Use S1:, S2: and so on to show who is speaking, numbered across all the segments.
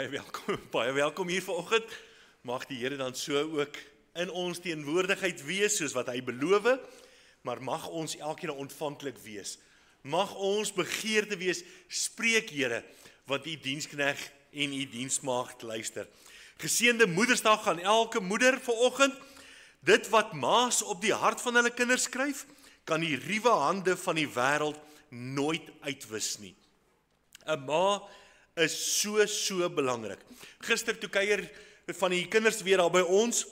S1: baie welkom hier vanoggend. Mag die Here dan so ook in ons teenwoordigheid wees, soos wat hy beloof, maar mag ons elkeen ontvanklik wees. Mag ons begeerte wees, spreek Here, wat u dienskneg en u diensmaagd luister. Geseënde Moedersdag aan elke moeder vanoggend. Dit wat ma's op die hart van hulle kinders skryf, kan die ruwe hande van die wêreld nooit uitwis nie. 'n Ma is so belangrik. Gister toe kuier van die kinders weer daar by ons,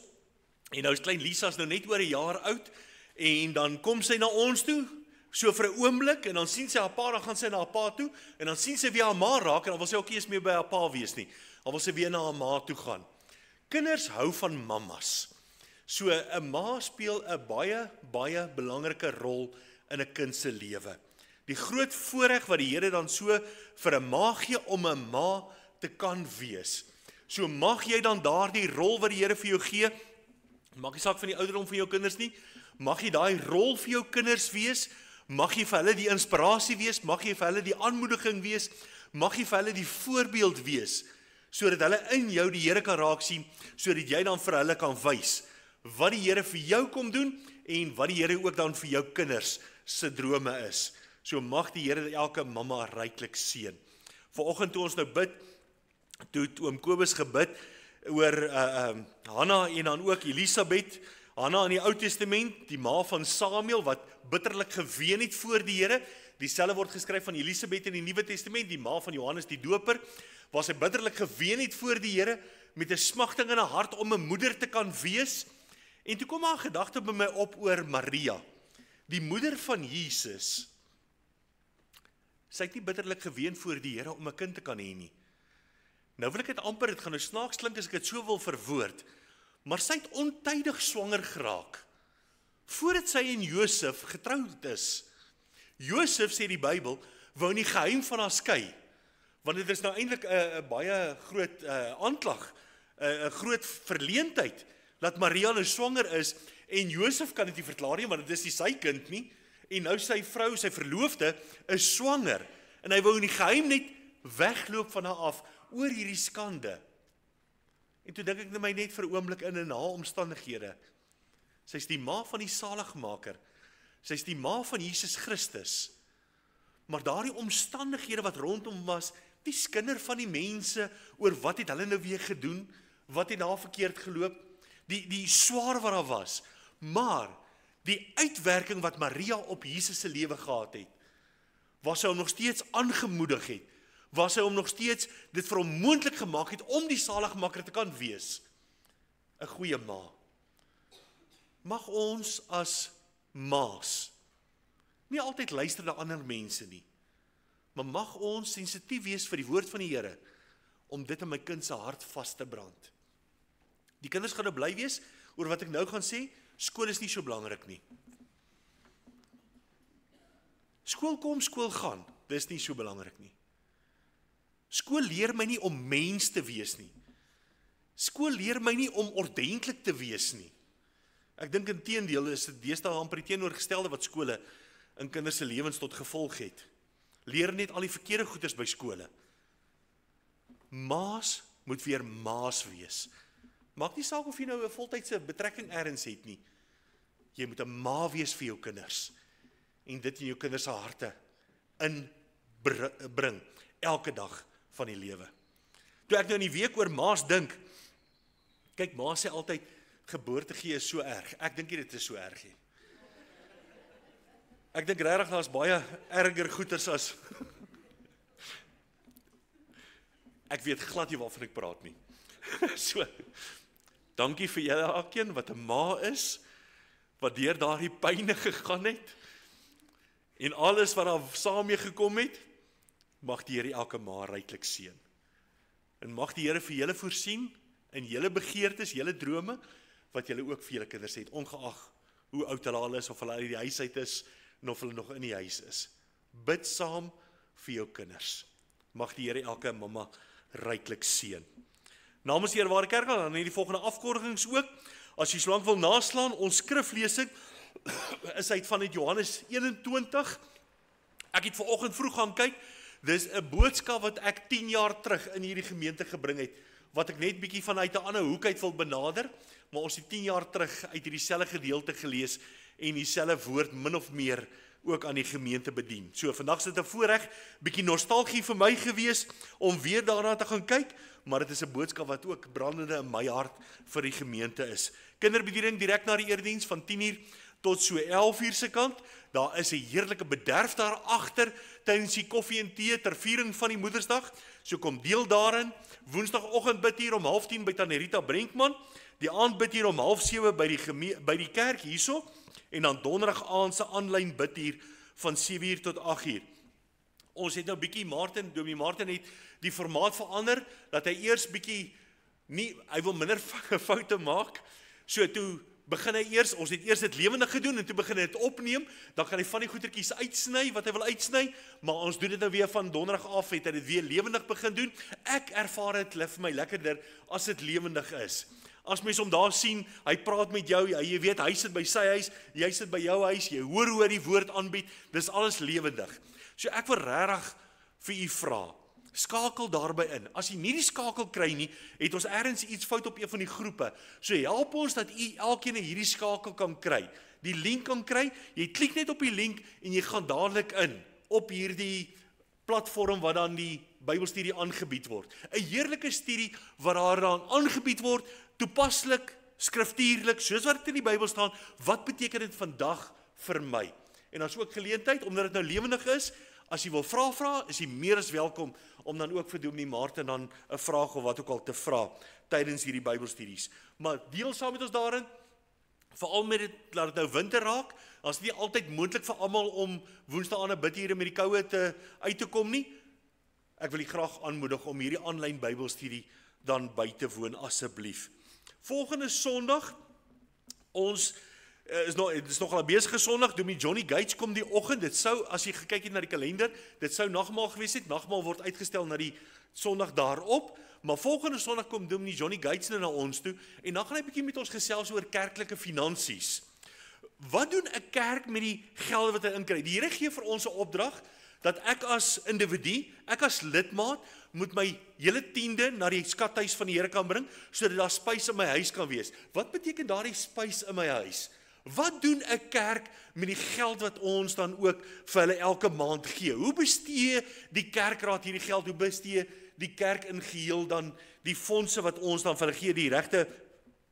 S1: en nou is klein Lisa's nou net oor 'n jaar oud, en dan kom sy na ons toe, so vir 'n oomblik, en dan sien sy haar pa, dan gaan sy na haar pa toe, en dan sien sy weer haar ma raak, en dan wil sy ook nie eens meer by haar pa wees nie. Dan wil sy weer na haar ma toe gaan. Kinders hou van mammas. So 'n ma speel 'n baie belangrike rol in 'n kind se lewe. Die groot voorreg wat die Here dan so vir 'n ma gee om 'n ma te kan wees. So mag jy dan daardie rol wat die Here vir jou gee, maak nie saak van die ouderdom van jou kinders nie, mag jy daai rol vir jou kinders wees, mag jy vir hulle die inspirasie wees, mag jy vir hulle die aanmoediging wees, mag jy vir hulle die voorbeeld wees, sodat hulle in jou die Here kan raak sien, sodat jy dan vir hulle kan wys wat die Here vir jou kom doen en wat die Here ook dan vir jou kinders se drome is. So mag die Here elke mamma ryklik seën. Vanoggend toe ons nou bid, toe oom Kobus gebid oor Hanna en dan ook Elisabeth. Hanna in die Ou Testament, die ma van Samuel wat bitterlik geween het voor die Here. Dieselfde word geskryf van Elisabeth in die Nuwe Testament, die ma van Johannes die Doper, waar sy bitterlik geween het voor die Here met 'n smagting in haar hart om 'n moeder te kan wees. En toe kom haar gedagte by my op oor Maria, die moeder van Jesus. Sy het nie bitterlik geween voor die Here om 'n kind te kan hê nie. Nou wil ek dit amper, dit gaan nou snaaks klink as ek dit so wil verwoord, maar sy het ontydig swanger geraak, voordat sy en Josef getroud is. Josef, sê die Bybel, wou in die geheim van haar skei, want dit is nou eintlik 'n baie groot aanklag, 'n groot verleentheid, dat Maria nou swanger is, en Josef kan dit nie verklaar nie, want dit is nie sy kind nie, en nou sy vrou, sy verloofde, is swanger, en hy wou in die geheim net wegloop van haar af, oor hierdie skande. En toe dink ek my net vir 'n oomblik in haar omstandighede. Sy is die ma van die Saligmaker, sy is die ma van Jesus Christus, maar daardie omstandighede wat rondom was, die skinder van die mense, oor wat het hulle nou weer gedoen, wat het daar verkeerd geloop, die swaar wat daar was, maar die uitwerking wat Maria op Jesus se lewe gehad het, waar sy hom nog steeds aangemoedig het, waar sy hom nog steeds dit vir hom moontlik gemaak het om die Saligmaker te kan wees, 'n goeie ma. Mag ons as ma's nie altyd luister na ander mense nie, maar mag ons sensitief wees vir die woord van die Here, om dit in my kind se hart vas te brand. Die kinders gaan nou bly wees oor wat ek nou gaan sê. Skool is nie so belangrik nie. Skool kom, skool gaan, dis nie so belangrik nie. Skool leer my nie om mens te wees nie. Skool leer my nie om ordentlik te wees nie. Ek dink inteendeel is dit deesdae amper die teenoorgestelde wat skole in kinders se lewens tot gevolg het. Leer net al die verkeerde goeders by skole. Ma's moet weer ma's wees. Maak nie saak of jy nou 'n voltydse betrekking ergens het nie. Jy moet 'n ma wees vir jou kinders, en dit in jou kinders se harte inbring, elke dag van die lewe. Toe ek nou in die week oor ma's dink, kyk, ma sê altyd, geboorte gee is so erg. Ek dink nie dit is so erg nie. Ek dink regtig daar is baie erger goeters as ek weet glad nie waarvan ek praat nie. So, dankie vir julle elkeen wat 'n ma is, wat deur daardie pyne gegaan het, en alles wat daar saam mee gekom het, mag die Here elke ma ryklik seën. En mag die Here vir julle voorsien in julle begeertes, julle drome, wat julle ook vir julle kinders het, ongeag hoe oud hulle al is, of hulle uit die huis uit is, en of hulle nog in die huis is. Bid saam vir jou kinders. Mag die Here elke mamma ryklik seën. Namens die Eerware Kerk, dan het die volgende afkortings ook. As jy solank wil naslaan, ons skriflesing is uit vanuit Johannes 21. Ek het vanoggend vroeg gaan kyk, Dis 'n boodskap wat ek 10 jaar terug in hierdie gemeente gebring het, wat ek net bietjie vanuit 'n ander hoek uit wil benader, maar ons het 10 jaar terug uit hierdie selfe gedeelte gelees en dieselfde woord min of meer ook aan die gemeente bedien. So vandag is dit 'n voorreg, bietjie nostalgie vir my gewees om weer daarna te gaan kyk, maar dit is 'n boodskap wat ook brandende in my hart vir die gemeente is. Kinderbediening direk na die erediens van 10:00 tot so 11:00 se kant. Daar is 'n heerlike bederf daar agter tydens die koffie en tee ter viering van die Moedersdag. So kom deel daarin. Woensdagoggend bid hier om 10:30 by Tannie Rita Brenkman. Die aand bid hier om 6:30 by die kerk hierso. En dan donderdag aand se aanlyn bid hier van 7:00 tot 8:00. Ons het nou bietjie Dominee Martin het die formaat verander, dat hy eers bietjie hy wil minder foute maak. So toe begin hy eers, ons het eers dit lewendig gedoen en toe begin hy dit opneem, dan kan hy van die goetertjies uitsny wat hy wil uitsny, maar ons doen dit nou weer van donderdag af, het hy dit weer lewendig begin doen. Ek ervaar dit vir my lekkerder as dit lewendig is. As mens hom daar sien, hy praat met jou, jy weet, hy sit by sy huis, jy sit by jou huis, jy hoor hoe hy die woord aanbied, dis alles lewendig. So ek wil regtig vir u vra, skakel daarby in. As jy nie die skakel kry nie, het ons ergens iets fout op een van die groepe. So help ons dat u elkeen hierdie skakel kan kry. Die link kan kry, jy klik net op die link en jy gaan dadelik in op hierdie platform wat dan die Bybelstudie aangebied word. 'n Heerlike studie wat daaraan aangebied word, toepaslik, skriftuurlik, soos wat dit in die Bybel staan, wat beteken dit vandag vir my? En dan is ook geleentheid, omdat dit nou lewendig is, as jy wil vra, is jy meer as welkom om dan ook vir Dominee Martin dan 'n vraag of wat ook al te vra tydens hierdie Bybelstudies. Maar deel saam met ons daarin, veral met dit, laat dit nou winter raak, dan is dit nie altyd moontlik vir almal om Woensdae aan 'n bid hier met die koue uit te kom nie. Ek wil u graag aanmoedig om hierdie aanlyn Bybelstudie dan by te woon asseblief. Volgende Sondag, ons dit is nogal 'n besige Sondag, Dominee Johnny Gates kom die oggend, dit sou, as jy gekyk het na die kalender, dit sou nagmaal gewees het, nagmaal word uitgestel na die Sondag daarop, maar volgende Sondag kom Dominee Johnny Gates nou na ons toe, en dan gaan hy bietjie met ons gesels oor kerklike finansies. Wat doen 'n kerk met die gelde wat hy inkry? Die Here gee vir ons 'n opdrag, dat ek as individu, ek as lidmaat, moet my hele tiende na die skathuis van die Here kan bring, sodat daar spys in my huis kan wees. Wat beteken daardie spys in my huis? Wat doen 'n kerk met die geld wat ons dan ook vir hulle elke maand gee? Hoe bestee die kerkraad hierdie geld? Hoe bestee die kerk in geheel dan die fondse wat ons dan vir hulle gee, die regte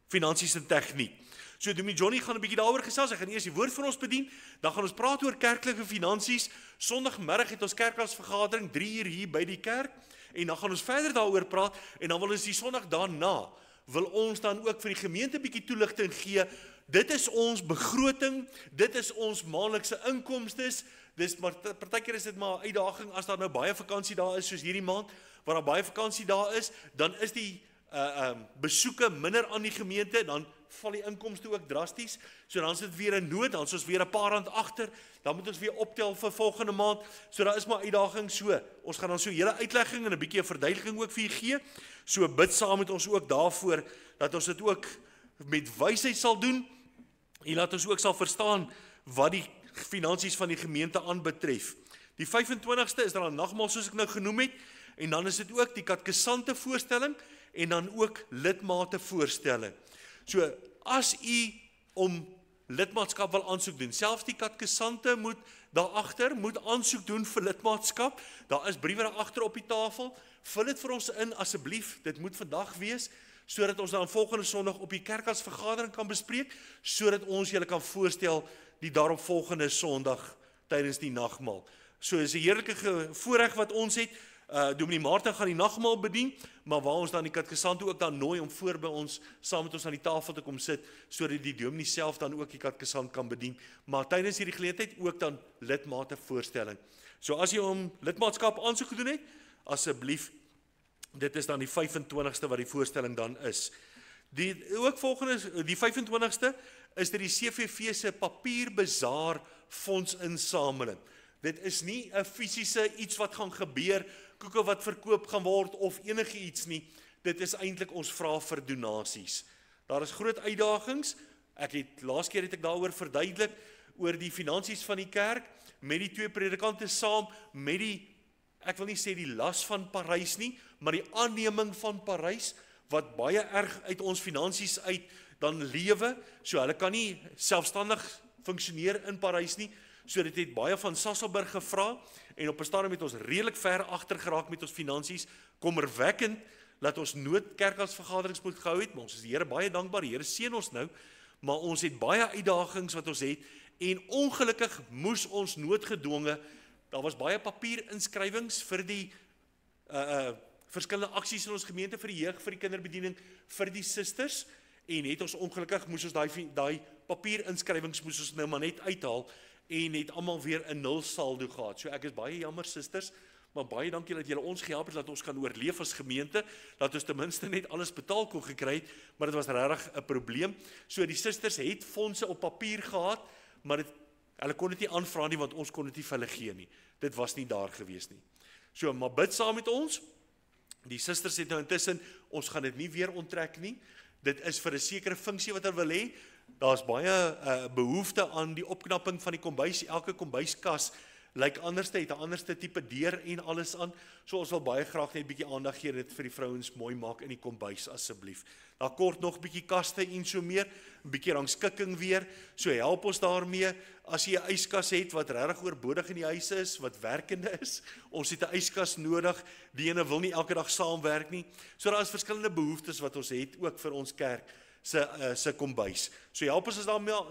S1: finansies en tegniek? So Dominee Johnny gaan 'n bietjie daaroor gesels. Hy gaan eers die woord vir ons bedien, dan gaan ons praat oor kerklike finansies. Sondagmiddag het ons kerkraadsvergadering 3 uur hier by die kerk, en dan gaan ons verder daaroor praat, en dan wil ons die Sondag daarna, wil ons dan ook vir die gemeente bietjie toeligting gee. Dit is ons begroting, dit is ons maandelikse inkomstes, maar partykeer is dit maar 'n uitdaging, as daar nou baie vakansie daar is, soos hierdie maand, waar daar baie vakansie daar is, dan is die besoeke minder aan die gemeente, dan val die inkomste ook drasties, so dan is dit weer 'n nood, dan is ons weer 'n paar rand agter, dan moet ons weer optel vir volgende maand, so daar is maar uitdaging, so, ons gaan dan so hele uitlegging en 'n bietjie 'n verduideliking ook vir u gee, so bid saam met ons ook daarvoor, dat ons dit ook met wysheid sal doen, en laat ons ook sal verstaan, wat die finansies van die gemeente aanbetref. Die 25ste is dan 'n nagmaal, soos ek nou genoem het, en dan is dit ook die katkesante voorstelling, en dan ook lidmate voorstelling. So, as u om lidmaatskap wil aansoek doen, selfs die katkesante moet daarachter, moet aansoek doen vir lidmaatskap, daar is briewe daar agter op die tafel, vul dit vir ons in asseblief, dit moet vandag wees, sodat ons dan volgende Sondag op die kerkraadsvergadering kan bespreek, sodat ons julle kan voorstel die daaropvolgende Sondag tydens die nagmaal. So is 'n heerlike voorreg wat ons het. Dominee Martin gaan die nagmaal bedien, maar waar ons dan die katkesante ook dan nooi om voor by ons, saam met ons aan die tafel te kom sit, sodat die dominee self dan ook die katkesant kan bedien, maar tydens hierdie geleentheid ook dan lidmate voorstelling. So as jy om lidmaatskap aansoek gedoen het, asseblief, dit is dan die 25ste wat die voorstelling dan is. Ook volgende, die 25ste, is dit die CVV se papierbazaar fondsinsameling. Dit is nie 'n fisiese iets wat gaan gebeur, koeke wat verkoop gaan word of enige iets nie. Dit is eintlik ons vra vir donasies. Daar is groot uitdagings. Laas keer het ek daaroor verduidelik oor die finansies van die kerk met die twee predikante saam met die ek wil nie sê die las van Parys nie, maar die aanneming van Parys, wat baie erg uit ons finansies uit dan lewe, so hulle kan nie selfstandig funksioneer in Parys nie, so dit het baie van Sasolburg gevra, en op 'n stadium het ons redelik ver agter geraak met ons finansies, kommerwekkend, dat ons noodkerkhoudsvergaderings moet gehou het, maar ons is die Here baie dankbaar, die Here seën ons nou, maar ons het baie uitdagings wat ons het, en ongelukkig moes ons noodgedwonge, daar was baie papierinskrywings vir die verskillende aksies in ons gemeente, vir die jeug, vir die kinderbediening, vir die susters, en het ons ongelukkig, moes ons daai papierinskrywings moes ons nou maar net uithaal, en het almal weer 'n nul saldo gehad. So ek is baie jammer susters, maar baie dankie dat julle ons gehelp het, dat ons kan oorleef as gemeente, dat ons ten minste net alles betaal kon gekry het, maar dit was regtig 'n probleem. So die susters het fondse op papier gehad, maar hulle kon dit nie aanvra nie, want ons kon dit nie vir hulle gee nie. Dit was nie daar gewees nie. So, maar bid saam met ons. Die susters het nou intussen, ons gaan dit nie weer onttrek nie. Dit is vir 'n sekere funksie wat hulle wil hê. Daar's baie behoefte aan die opknapping van die kombuis. Elke kombuiskas lyk anders, het 'n anderste tipe deur en alles aan. So ons wil baie graag net 'n bietjie aandag gee dit vir die vrouens mooi maak in die kombuis asseblief. Daar kort nog 'n bietjie kaste en so meer, 'n bietjie rangskikking weer. So help ons daarmee as jy 'n yskas het wat regtig oorbodig in die huis is, wat werkende is. Ons het 'n yskas nodig. Die ene wil nie elke dag saamwerk nie. So daar is verskillende behoeftes wat ons het ook vir ons kerk se kombuis. So help ons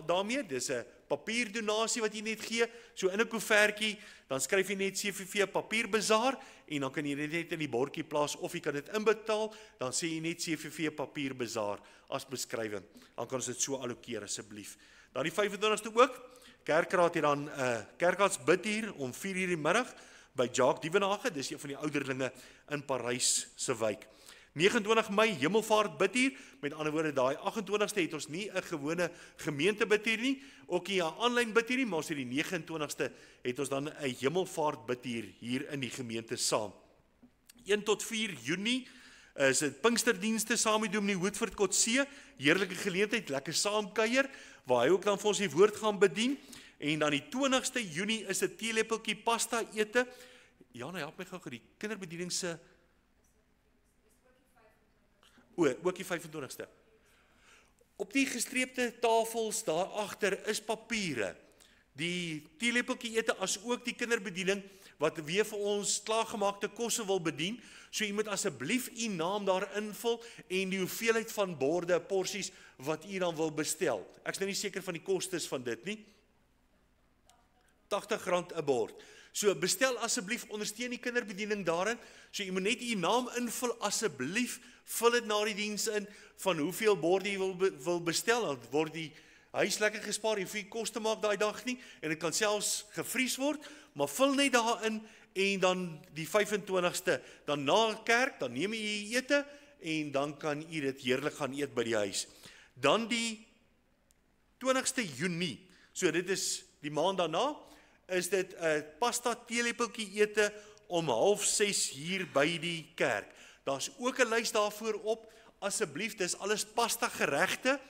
S1: daarmee. Dis 'n papierdonasie wat jy net gee, so in 'n koevertjie, dan skryf jy net CVV papierbazaar en dan kan jy dit net in die bordjie plaas of jy kan dit inbetaal, dan sê jy net CVV papierbazaar as beskrywing. Dan kan ons dit so allokeer asseblief. Dan die 25ste ook, Kerkraad het dan 'n kerkraadsbidtuur om 4:00 die middag by Jacques Dievenage, dis een van die ouderlinge in Parys se wijk. 29 Mei Hemelvaart bidtuur, met ander woorde daai 28ste het ons nie 'n gewone gemeente bidtuur nie, ook nie 'n aanlyn bidtuur nie, maar ons het die 29ste het ons dan 'n Hemelvaart bidtuur hier in die gemeente saam. 1 tot 4 Junie is dit Pinksterdienste saam met Dominee Woodford Kotse, heerlike geleentheid, lekker saamkuier, waar hy ook dan vir ons die woord gaan bedien, en dan die 20ste Junie is 'n teelepeltjie pasta ete. Jana, help my gou die kinderbediening se ook die 25ste. Op die gestreepte tafels daar agter is papiere. Die teelepeltjie ete as ook die kinderbediening wat weer vir ons klaargemaakte kosse wil bedien. So jy moet asseblief u naam daar invul en die hoeveelheid van borde, porsies wat u dan wil bestel. Ek is nou nie seker van die kostes van dit nie. R80 'n bord. So bestel asseblief, ondersteun die kinderbediening daarin. So jy moet net u naam invul asseblief. Vul dit na die diens in van hoeveel borde jy wil bestel, dan word die huis lekker gespaar, jy hoef nie kos te maak daai dag nie, en dit kan selfs gevries word, maar vul net daarin, en dan die 25ste, dan na kerk, dan neem jy ete, en dan kan jy dit heerlik gaan eet by die huis. Dan die 20ste Junie, so dit is die maand daarna, is dit 'n pasta teelepeltjie ete om 5:30 hier by die kerk. Daar's ook 'n lys daarvoor op, asseblief, dis alles pasta geregte,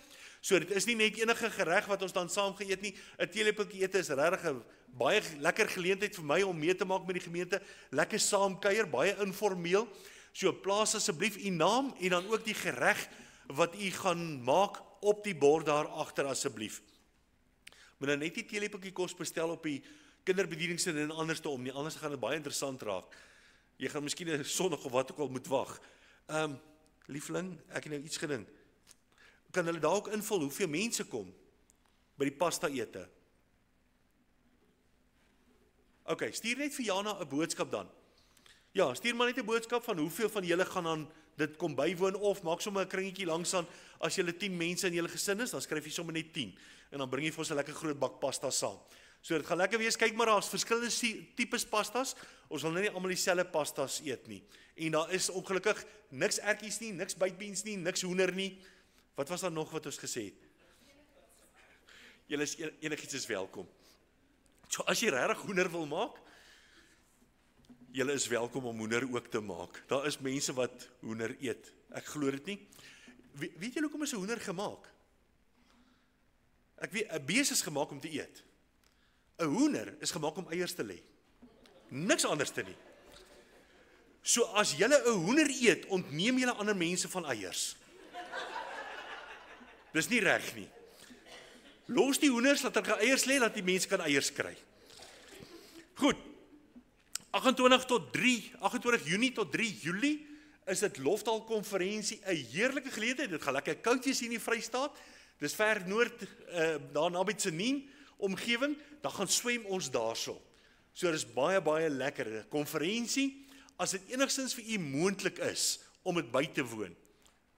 S1: so dit is nie net enige gereg wat ons dan saam geëet nie, 'n teelepeltjie ete is regtig 'n baie lekker geleentheid vir my om mee te maak met die gemeente, lekker saamkuier, baie informeel, so plaas asseblief u naam, en dan ook die gereg wat u gaan maak op die bord daar agter asseblief. Moet nou net die teelepeltjie kos bestel op die kinderbedieningsin en anders te om nie, anders gaan dit baie interessant raak. Jy gaan miskien 'n Sondag of wat ook al moet wag. Liefling, ek het nou iets gedink. Kan hulle daar ook invul hoeveel mense kom by die pasta ete? OK, stuur net vir Jana 'n boodskap dan. Ja, stuur maar net 'n boodskap van hoeveel van julle gaan dan dit kom bywoon, of maak sommer 'n kringetjie langs aan. As julle 10 mense in julle gesin is, dan skryf jy sommer net 10 en dan bring jy vir ons 'n lekker groot bak pasta saam. So dit gaan lekker wees. Kyk maar, daar's verskillende tipes pastas. Ons wil nou nie almal dieselfde pastas eet nie. En daar is ongelukkig niks ertjies nie, niks baked beans nie, niks hoender nie. Wat was daar nog wat ons gesê het? Julle is enigiets is welkom. So as jy regtig hoender wil maak, julle is welkom om hoender ook te maak. Daar is mense wat hoender eet. Ek glo dit nie. Weet julle hoekom is 'n hoender gemaak? Ek weet 'n bees is gemaak om te eet. 'n Hoender is gemaak om eiers te lê. Niks anders te nie. So as julle 'n hoender eet, ontneem julle ander mense van eiers. Dis nie reg nie. Los die hoenders, laat hulle eiers lê, laat die mense kan eiers kry. Goed. 28 Junie tot 3 Julie is dit Lofdal konferensie, 'n heerlike geleentheid. Dit gaan lekker koud wees hier in die Vrystaat. Dis ver noord, daar naby Tsenin omgewing, dan gaan swem ons daarso. So dis baie lekker. 'n Konferensie, as dit enigstens vir u moontlik is om dit by te woon,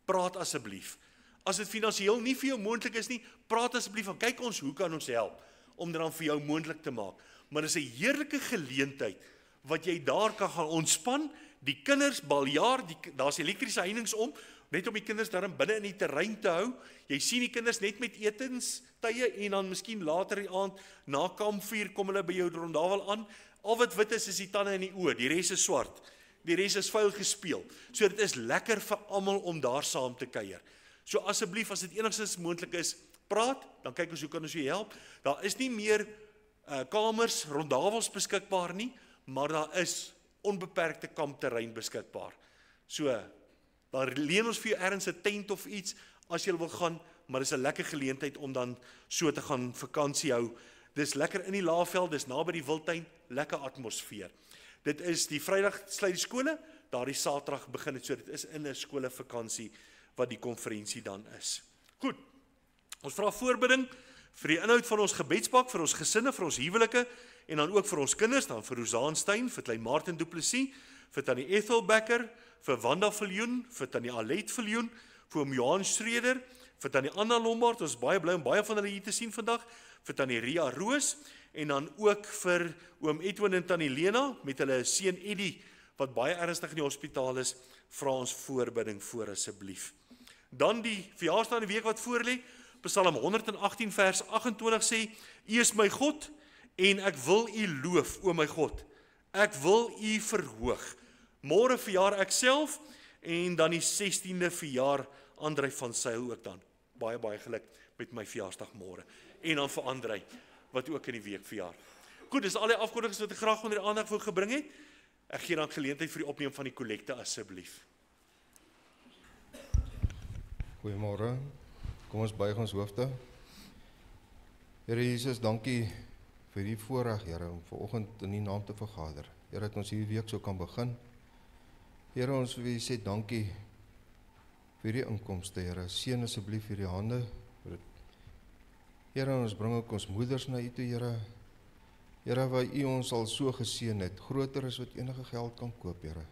S1: praat asseblief. As dit finansiëel nie vir jou moontlik is nie, praat asseblief van kyk ons hoe kan ons help om dit dan vir jou moontlik te maak. Maar dis 'n heerlike geleentheid wat jy daar kan gaan ontspan. Die kinders baljaar, daar's elektriese heininge net om die kinders daarin binne in die terrein te hou. Jy sien die kinders net met etenstye en dan miskien later die aand na kampvuur kom hulle by jou rondawel aan. Al wat wit is die tande en die oë, die res is swart. Die res is vuil gespeel. So dit is lekker vir almal om daar saam te kuier. So asseblief, as dit enigstens moontlik is, praat, dan kyk ons hoe kan ons jou help. Daar is nie meer kamers rondawels beskikbaar nie, maar daar is onbeperkte kampterrein beskikbaar. So, daar leen ons vir jou ergens 'n tent of iets, as jy wil gaan, maar dis 'n lekker geleentheid om dan so te gaan vakansie hou. Dis lekker in die Laagveld, dis naby die Wildtuin, lekker atmosfeer. Dit is die Vrydag sluit die skole, daardie Saterdag begin dit, so dit is in 'n skoolvakansie wat die konferensie dan is. Goed, ons vra voorbidding vir die inhoud van ons gebedspak, vir ons gesinne, vir ons huwelike, en dan ook vir ons kinders, dan vir Rosaan Stein, vir Klein Martin Du Plessis, vir Tannie Ethel Becker, vir Wanda Viljoen, vir Tannie Alet Viljoen, vir oom Johan Schreder, vir Tannie Anna Lombard, ons is baie bly om baie van hulle hier te sien vandag, vir Tannie Ria Roos, en dan ook vir oom Edwin en Tannie Lena, met hulle seun Eddie, wat baie ernstig in die hospitaal is, vra ons voorbidding voor asseblief. Dan die verjaarsdag in die week wat voorlê, Psalm 118 vers 28 sê, U is my God, en ek wil U loof, o my God. Ek wil U verhoog. Môre verjaar ek self, en dan die 16de verjaar Andrei van Sail ook dan. Baie geluk met my verjaarsdag môre. En dan vir Andrei, wat ook in die week verjaar. Goed, dis al die afkondigings wat ek graag onder die aandag wou gebring het. Ek gee dan geleentheid vir die opneem van die kollekte asseblief.
S2: Goeiemôre. Kom ons buig ons hoofde. Here Jesus, dankie vir die voorreg, Here, om vanoggend in U naam te vergader. Here, dat ons hierdie week so kan begin. Here, ons wil U sê dankie vir die inkomste, Here. Seën asseblief hierdie hande. Here, ons bring ook ons moeders na U toe, Here. Here, waar U ons al so geseën het, groter as wat enige geld kan koop, Here.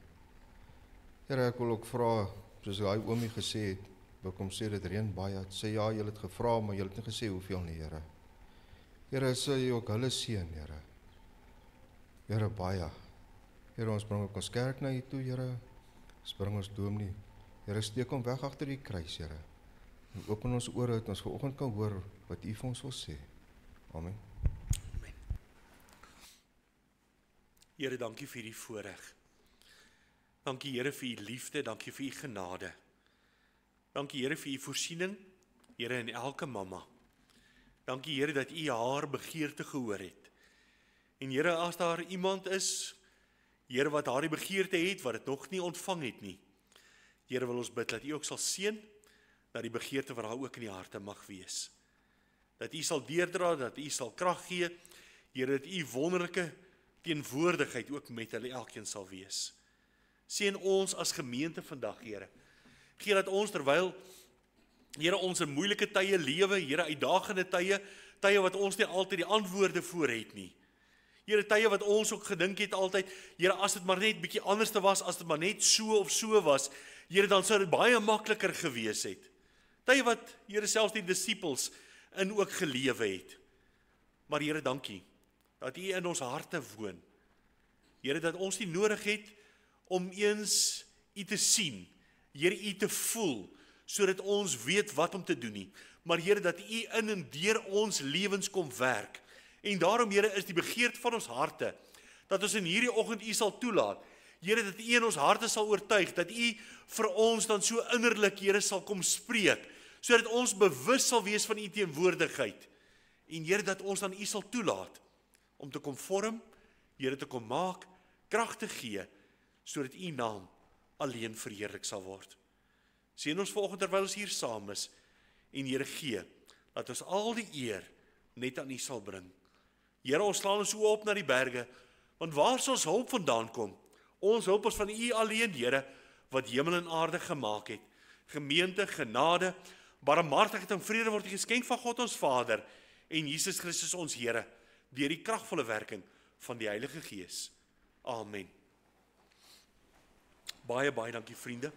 S2: Here, ek wil ook vra, soos daai oomie gesê het, wil kom sê dit reën baie. Sê ja, jy het gevra, maar jy het nie gesê hoeveel nie, Here. Here, sê jy ook hulle seën, Here. Here, baie. Here, ons bring ook ons kerk na U toe, Here. Ons bring ons dominee. Here, steek hom weg agter die kruis, Here. En open ons ore dat ons vanoggend kan hoor wat U vir ons wil sê. Amen.
S1: Amen. Here, dankie vir die voorreg. Dankie, Here, vir U liefde, dankie vir U genade. Dankie, Here, vir U voorsiening, Here, in elke mamma. Dankie, Here, dat U haar begeerte gehoor het. En Here, as daar iemand is, Here, wat haar die begeerte het, wat dit nog nie ontvang het nie, Here, wil ons bid, dat U ook sal seën, dat die begeerte vir haar ook in die harte mag wees. Dat U sal deurdra, dat U sal krag gee, Here, dat U wonderlike teenwoordigheid ook met hulle elkeen sal wees. Seën ons as gemeente vandag, Here. Gee dat ons terwyl, Here, ons in moeilike tye lewe, Here, uitdagende tye wat ons nie altyd die antwoorde voor het nie. Here, tye wat ons ook gedink het altyd, Here, as dit maar net bietjie anders te was, as dit maar net so of so was, Here, dan sou dit baie makliker gewees het. Tye wat, Here, selfs die disippels in ook gelewe het. Maar Here, dankie, dat U in ons harte woon. Here, dat ons nie nodig het om eens U te sien, Here, U te voel, sodat ons weet wat om te doen nie. Maar Here, dat U in en deur ons lewens kom werk. En daarom, Here, is die begeerte van ons harte, dat ons in hierdie oggend U sal toelaat. Here, dat U in ons harte sal oortuig, dat U vir ons dan so innerlik, Here, sal kom spreek, sodat ons bewus sal wees van U teenwoordigheid. En Here, dat ons dan U sal toelaat, om te kom vorm, Here, te kom maak, krag te gee, sodat U naam alleen verheerlik sal word. Seën ons vanoggend terwyl ons hier saam is, en Here gee, dat ons al die eer net aan U sal bring. Here, ons slaan ons oë op na die berge, want waar sal ons hulp vandaan kom? Ons hulp is van U alleen, Here, wat hemel en aarde gemaak het. Gemeente, genade, barmhartigheid en vrede word geskenk van God ons Vader en Jesus Christus ons Here, deur die kragvolle werking van die Heilige Gees. Amen. Baie dankie, vriende.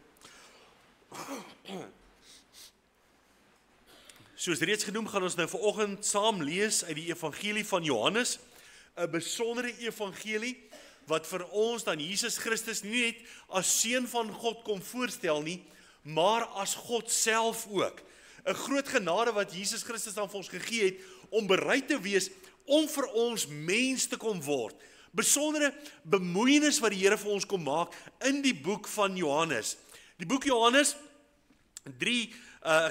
S1: Soos reeds genoem, gaan ons nou vanoggend saam lees uit die evangelie van Johannes, 'n besondere evangelie, wat vir ons dan Jesus Christus nie net as seun van God kom voorstel nie, maar as God self ook. 'n Groot genade wat Jesus Christus dan vir ons gegee het, om bereid te wees om vir ons mens te kom word. Besondere bemoeienis wat die Here vir ons kom maak in die boek van Johannes. Die boek Johannes, 3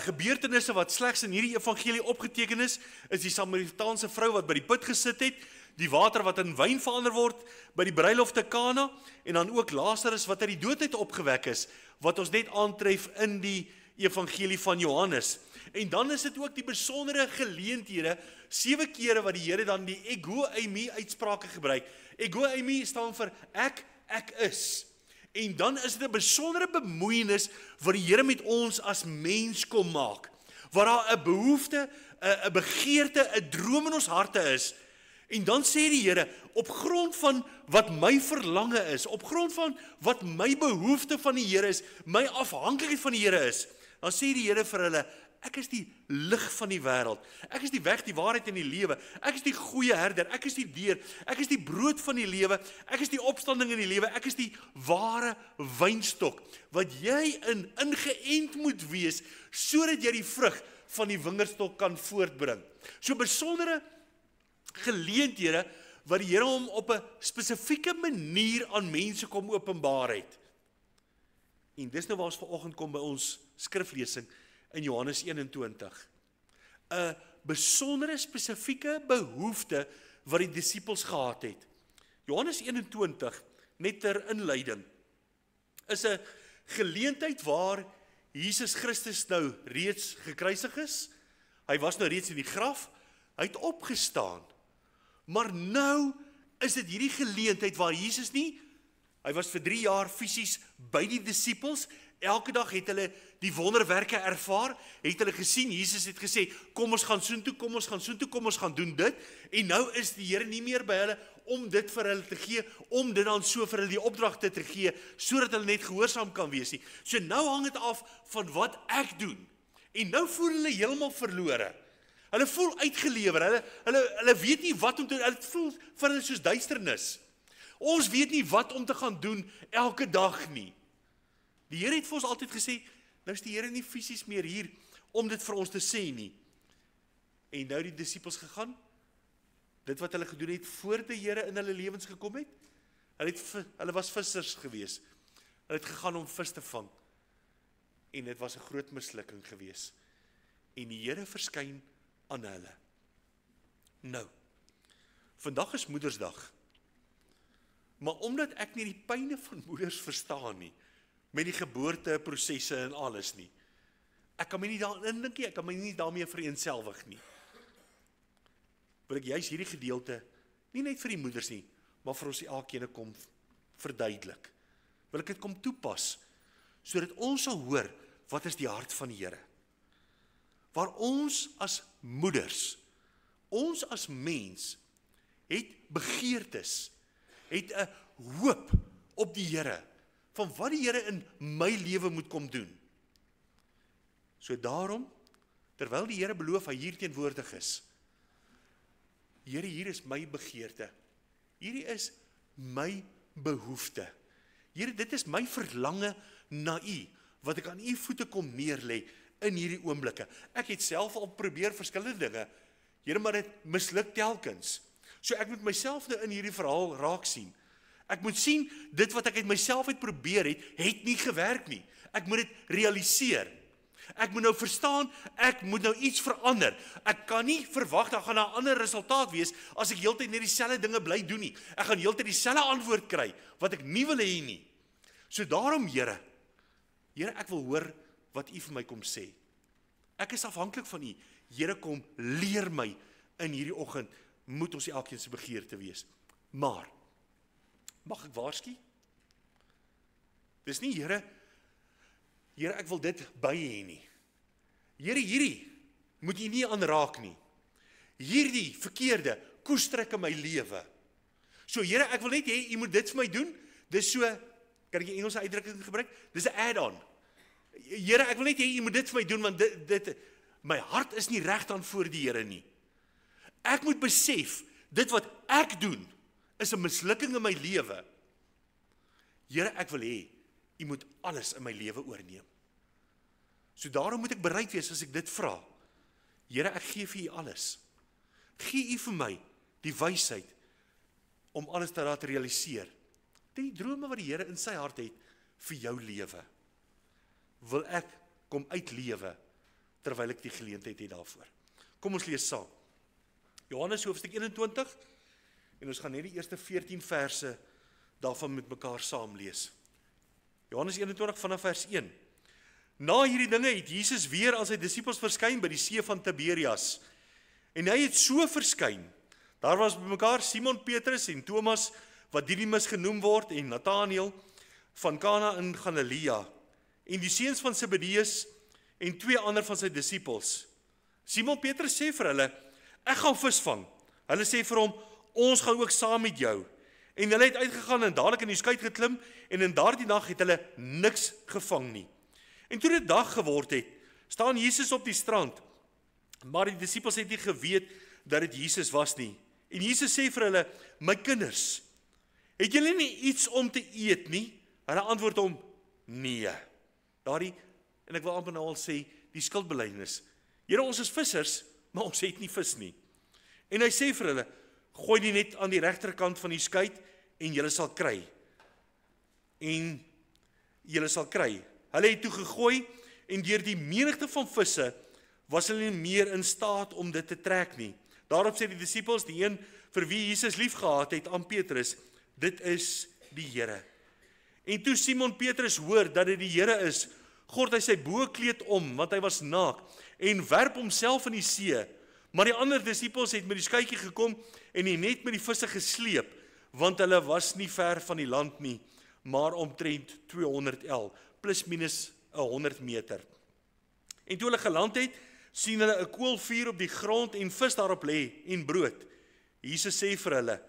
S1: gebeurtenisse wat slegs in hierdie evangelie opgeteken is die Samaritaanse vrou wat by die put gesit het, die water wat in wyn verander word by die bruiloft te Kana, en dan ook Lazarus wat uit die dood uit opgewek is, wat ons net aantref in die evangelie van Johannes. En dan is dit ook die besondere geleenthede, 7 kere wat die Here dan die ego eimi uitsprake gebruik. Ego eimi staan vir ek is. En dan is dit 'n besondere bemoeienis wat die Here met ons as mens kom maak, waar daar 'n behoefte, 'n begeerte, 'n droom in ons harte is. En dan sê die Here, op grond van wat my verlange is, op grond van wat my behoefte van die Here is, my afhanklikheid van die Here is, dan sê die Here vir hulle, ek is die lig van die wêreld, ek is die weg, die waarheid en die lewe, ek is die goeie herder, ek is die deur, ek is die brood van die lewe, ek is die opstanding in die lewe, ek is die ware wynstok, wat jy ingeënt moet wees, sodat jy die vrug van die wingerdstok kan voortbring. So besondere geleenthede wat die Here hom op 'n spesifieke manier aan mense kom openbaar het. En dis nou waar ons vanoggend kom by ons skriflesing in Johannes 21. 'n besondere spesifieke behoefte wat die disippels gehad het. Johannes 21, net ter inleiding, is 'n geleentheid waar Jesus Christus nou reeds gekruisig is. Hy was nou reeds in die graf, hy het opgestaan. Maar nou is dit hierdie geleentheid waar Jesus nie, hy was vir 3 jaar fisies by die disippels, elke dag het hulle die wonderwerke ervaar, het hulle gesien, Jesus het gesê, kom ons gaan soontoe, kom ons gaan soontoe, kom ons gaan doen dit, en nou is die Here nie meer by hulle om dit vir hulle te gee, om dit dan so vir hulle die opdragte te gee, sodat hulle net gehoorsaam kan wees nie. So nou hang dit af van wat ek doen, en nou voel hulle heeltemal verlore. Hulle voel uitgelewer, hulle weet nie wat om te doen, hulle voel vir hulle soos duisternis. Ons weet nie wat om te gaan doen elke dag nie. Die Here het vir ons altyd gesê, nou is die Here nie fisies meer hier om dit vir ons te sê nie. En nou die disippels gegaan, dit wat hulle gedoen het voor die Here in hulle lewens gekom het, hulle was vissers gewees. Hulle het gegaan om vis te vang. En dit was 'n groot mislukking gewees. En die Here verskyn aan hulle. Nou, vandag is Moedersdag. Maar omdat ek nie die pyne van moeders verstaan nie, met die geboorteprosesse en alles nie, ek kan my nie daarin indink nie, ek kan my nie daarmee vereenselwig nie, wil ek juist hierdie gedeelte, nie net vir die moeders nie, maar vir ons elkeen kom verduidelik. Wil ek dit kom toepas, sodat ons sal hoor, wat is die hart van die Here? Waar ons as moeders, ons as mens, het begeertes, het 'n hoop op die Here, van wat die Here in my lewe moet kom doen. So daarom, terwyl die Here beloof hy hier teenwoordig is, Here, hier is my begeerte, hierdie is my behoefte, Here, dit is my verlange na U, wat ek aan U voete kom neerlê in hierdie oomblikke. Ek het self al probeer verskillende dinge, Here, maar dit misluk telkens. So ek moet myself nou in hierdie verhaal raak sien. Ek moet sien, dit wat ek uit myself uit probeer het nie gewerk nie. Ek moet dit realiseer. Ek moet nou verstaan, ek moet nou iets verander. Ek kan nie verwag, daar gaan 'n ander resultaat wees, as ek heeltyd net dieselfde dinge bly doen nie. Ek gaan heeltyd dieselfde antwoord kry, wat ek nie wil hê nie. So daarom, Here, ek wil hoor wat U vir my kom sê. Ek is afhanklik van U. Here, kom leer my in hierdie oggend, moet ons elkeen se begeerte wees. Maar, mag ek waarsku? Dis nie, Here, ek wil dit by hê nie. Here, hierdie moet U nie aanraak nie. Hierdie verkeerde koester ek in my lewe. So, Here, ek wil net hê, U moet dit vir my doen. Dis so, kan ek 'n Engelse uitdrukking gebruik? Dis 'n add-on. Here, ek wil net hê, U moet dit vir my doen, want my hart is nie reg dan voor die Here nie. Ek moet besef, dit wat ek doen, is 'n mislukking in my lewe. Here, ek wil hê, U moet alles in my lewe oorneem. So daarom moet ek bereid wees as ek dit vra. Here, ek gee vir U alles. Gee U vir my die wysheid om alles te laat realiseer. Die drome wat die Here in sy hart het vir jou lewe, wil ek kom uitlewe terwyl ek die geleentheid het daarvoor. Kom ons lees saam. Johannes hoofstuk 21 en ons gaan net die eerste 14 verse daarvan met mekaar saam lees. Johannes 21 vanaf vers 1. Na hierdie dinge het Jesus weer aan sy disippels verskyn by die see van Tiberias. En hy het so verskyn. Daar was bymekaar Simon Petrus en Thomas, wat Didymus genoem word, en Nathanael van Kana in Galilea, en die seuns van Zebedeus en 2 ander van sy disippels. Simon Petrus sê vir hulle, ek gaan visvang. Hulle sê vir hom, ons gaan ook saam met jou. En hulle het uitgegaan en dadelik in die skuit geklim, en in daardie nag het hulle niks gevang nie. En toe dit dag geword het, staan Jesus op die strand, maar die disippels het nie geweet dat dit Jesus was nie. En Jesus sê vir hulle, my kinders, het julle nie iets om te eet nie? Hulle antwoord hom, nee. Daardie, en ek wil amper nou al sê, die skuldbelydenis. Here, ons is vissers, maar ons het nie vis nie. En hy sê vir hulle, gooi die net aan die regterkant van die skuit, en julle sal kry. En julle sal kry. Hulle het toe gegooi, en deur die menigte van visse, was hulle nie meer in staat om dit te trek nie. Daarop sê die disippels, die een vir wie Jesus lief gehad het, aan Petrus, dit is die Here. En toe Simon Petrus hoor dat dit die Here is, gord hy sy boekleed om, want hy was naak, en werp homself in die see. Maar die ander disippels het met die skuitjie gekom, en die net met die visse gesleep, want hulle was nie ver van die land nie, maar omtrent 200 el, plus minus 100 meter. En toe hulle geland het, sien hulle 'n koolvuur op die grond en vis daarop lê en brood. Jesus sê vir hulle,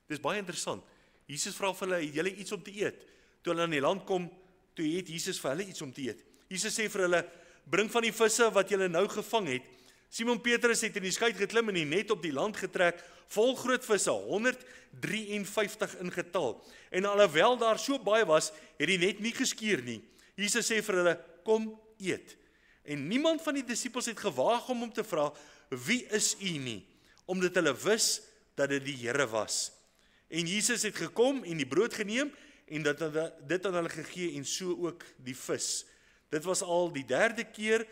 S1: dis baie interessant, Jesus vra vir hulle, het julle iets om te eet? Toe hulle aan die land kom, toe het Jesus vir hulle iets om te eet. Jesus sê vir hulle, bring van die visse wat julle nou gevang het. Simon Petrus het in die skuit geklim en die net op die land getrek, vol groot visse, 153 in getal. En alhoewel daar so baie was, het die net nie geskeur nie. Jesus sê vir hulle, kom eet. En niemand van die disippels het gewaag om hom te vra, wie is u nie? Omdat hulle wis dat dit die Here was. En Jesus het gekom en die brood geneem en dit aan hulle gegee en so ook die vis. Dit was al die 3de keer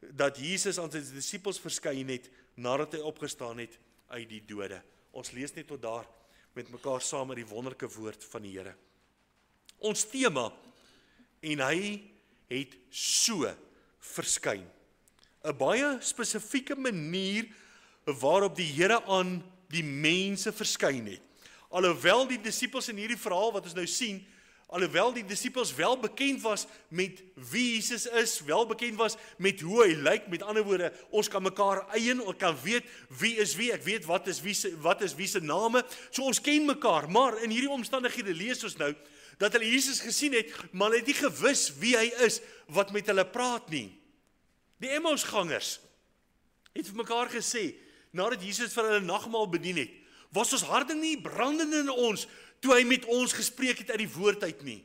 S1: dat Jesus aan sy disippels verskyn het nadat hy opgestaan het uit die dode. Ons lees net tot daar met mekaar saam die wonderlike woord van die Here. Ons tema, en hy het so verskyn. 'n baie spesifieke manier waarop die Here aan die mense verskyn het. Alhoewel die disippels in hierdie verhaal wat ons nou sien, alhoewel die disippels wel bekend was met wie Jesus is, wel bekend was met hoe hy lyk, met ander woorde, ons kan mekaar eien, ons kan weet wie is wie, ek weet wat is wie se name, so ons ken mekaar, maar in hierdie omstandighede lees ons nou, dat hulle Jesus gesien het, maar hulle het nie gewis wie hy is, wat met hulle praat nie. Die Emmausgangers het vir mekaar gesê, nadat Jesus vir hulle nagmaal bedien het, was ons harte nie brandend in ons, toe hy met ons gespreek het uit die woord uit nie.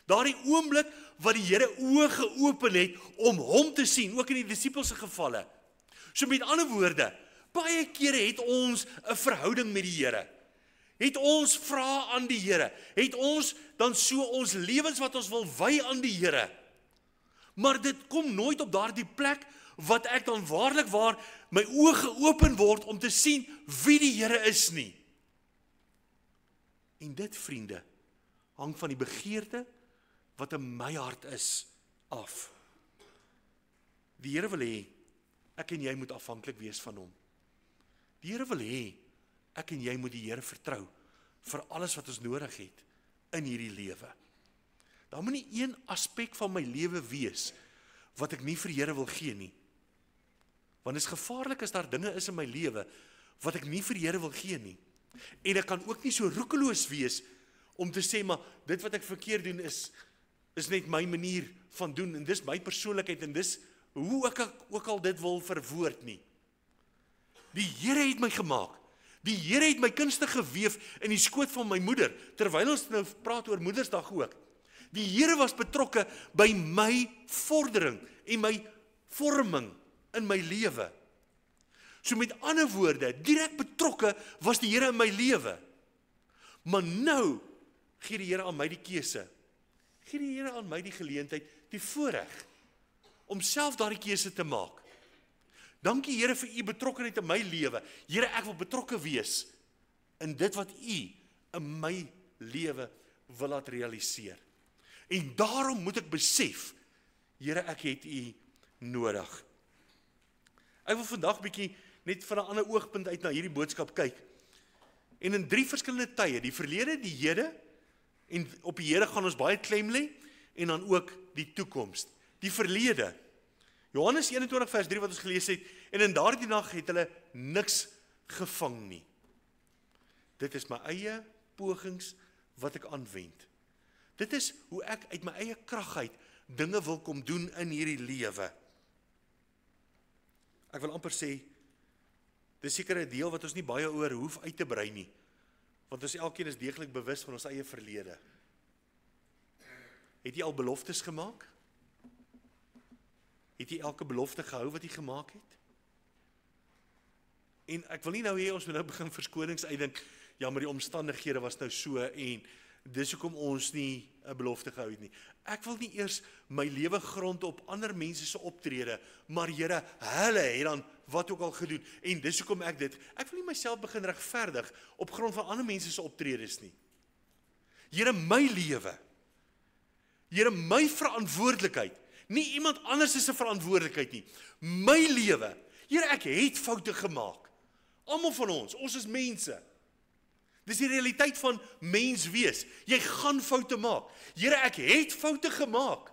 S1: Daardie oomblik wat die Here oë geopen het om hom te sien, ook in die disippels se gevalle. So met ander woorde, baie kere het ons 'n verhouding met die Here. Het ons vra aan die Here, het ons dan so ons lewens wat ons wil wy aan die Here. Maar dit kom nooit op daardie plek wat ek dan waarlik waar my oë geopen word om te sien wie die Here is nie. En dit, vriende, hang van die begeerte wat in my hart is, af. Die Here wil hê, ek en jy moet afhanklik wees van hom. Die Here wil hê, ek en jy moet die Here vertrou, vir alles wat ons nodig het, in hierdie lewe. Daar moet nie een aspek van my lewe wees, wat ek nie vir die Here wil gee nie. Want dit is gevaarlik as daar dinge is in my lewe, wat ek nie vir die Here wil gee nie. En ek kan ook nie so roekeloos wees, om te sê, maar dit wat ek verkeerd doen is net my manier van doen, en dis my persoonlikheid, en dis hoe ek ook al dit wil verwoord nie. Die Here het my gemaak. Die Here het my kunstig geweef in die skoot van my moeder, terwyl ons nou praat oor Moedersdag ook. Die Here was betrokke by my vordering en my vorming in my lewe. So met ander woorde, direk betrokke was die Here in my lewe. Maar nou gee die Here aan my die keuse. Gee die Here aan my die geleentheid, die voorreg, om self daardie keuse te maak. Dankie Here vir u betrokkenheid in my lewe. Here, ek wil betrokke wees in dit wat u in my lewe wil laat realiseer. En daarom moet ek besef, Here, ek het u nodig. Ek wil vandag bietjie net van 'n ander oogpunt uit na hierdie boodskap kyk. En in 3 verskillende tye, die verlede, die hede, en op die hede gaan ons baie klem lê, en dan ook die toekoms. Die verlede, Johannes 21 vers 3 wat ons gelees het, en in daardie nag het hulle niks gevang nie. Dit is my eie pogings wat ek aanwend. Dit is hoe ek uit my eie krag uit dinge wil kom doen in hierdie lewe. Ek wil amper sê, dis seker 'n deel wat ons nie baie oor hoef uit te brei nie, want ons elkeen is deeglik bewus van ons eie verlede. Het jy al beloftes gemaak? Het jy elke belofte gehou wat jy gemaak het? En ek wil nie nou hê ons moet nou begin verskonings uitdink, ja, maar die omstandighede was nou so, en dis hoekom ons nie 'n belofte gehou het nie. Ek wil nie eers my lewe grond op ander mense se optrede, maar Here, hulle het dan wat ook al gedoen, en dis hoekom ek wil nie myself begin regverdig op grond van ander mense se optredes nie. Here, my lewe. Here, my verantwoordelikheid. Nie iemand anders se verantwoordelikheid nie. My lewe. Here, ek het foute gemaak. Almal van ons is mense. Dis die realiteit van mens wees. Jy gaan foute maak. Here, ek het foute gemaak.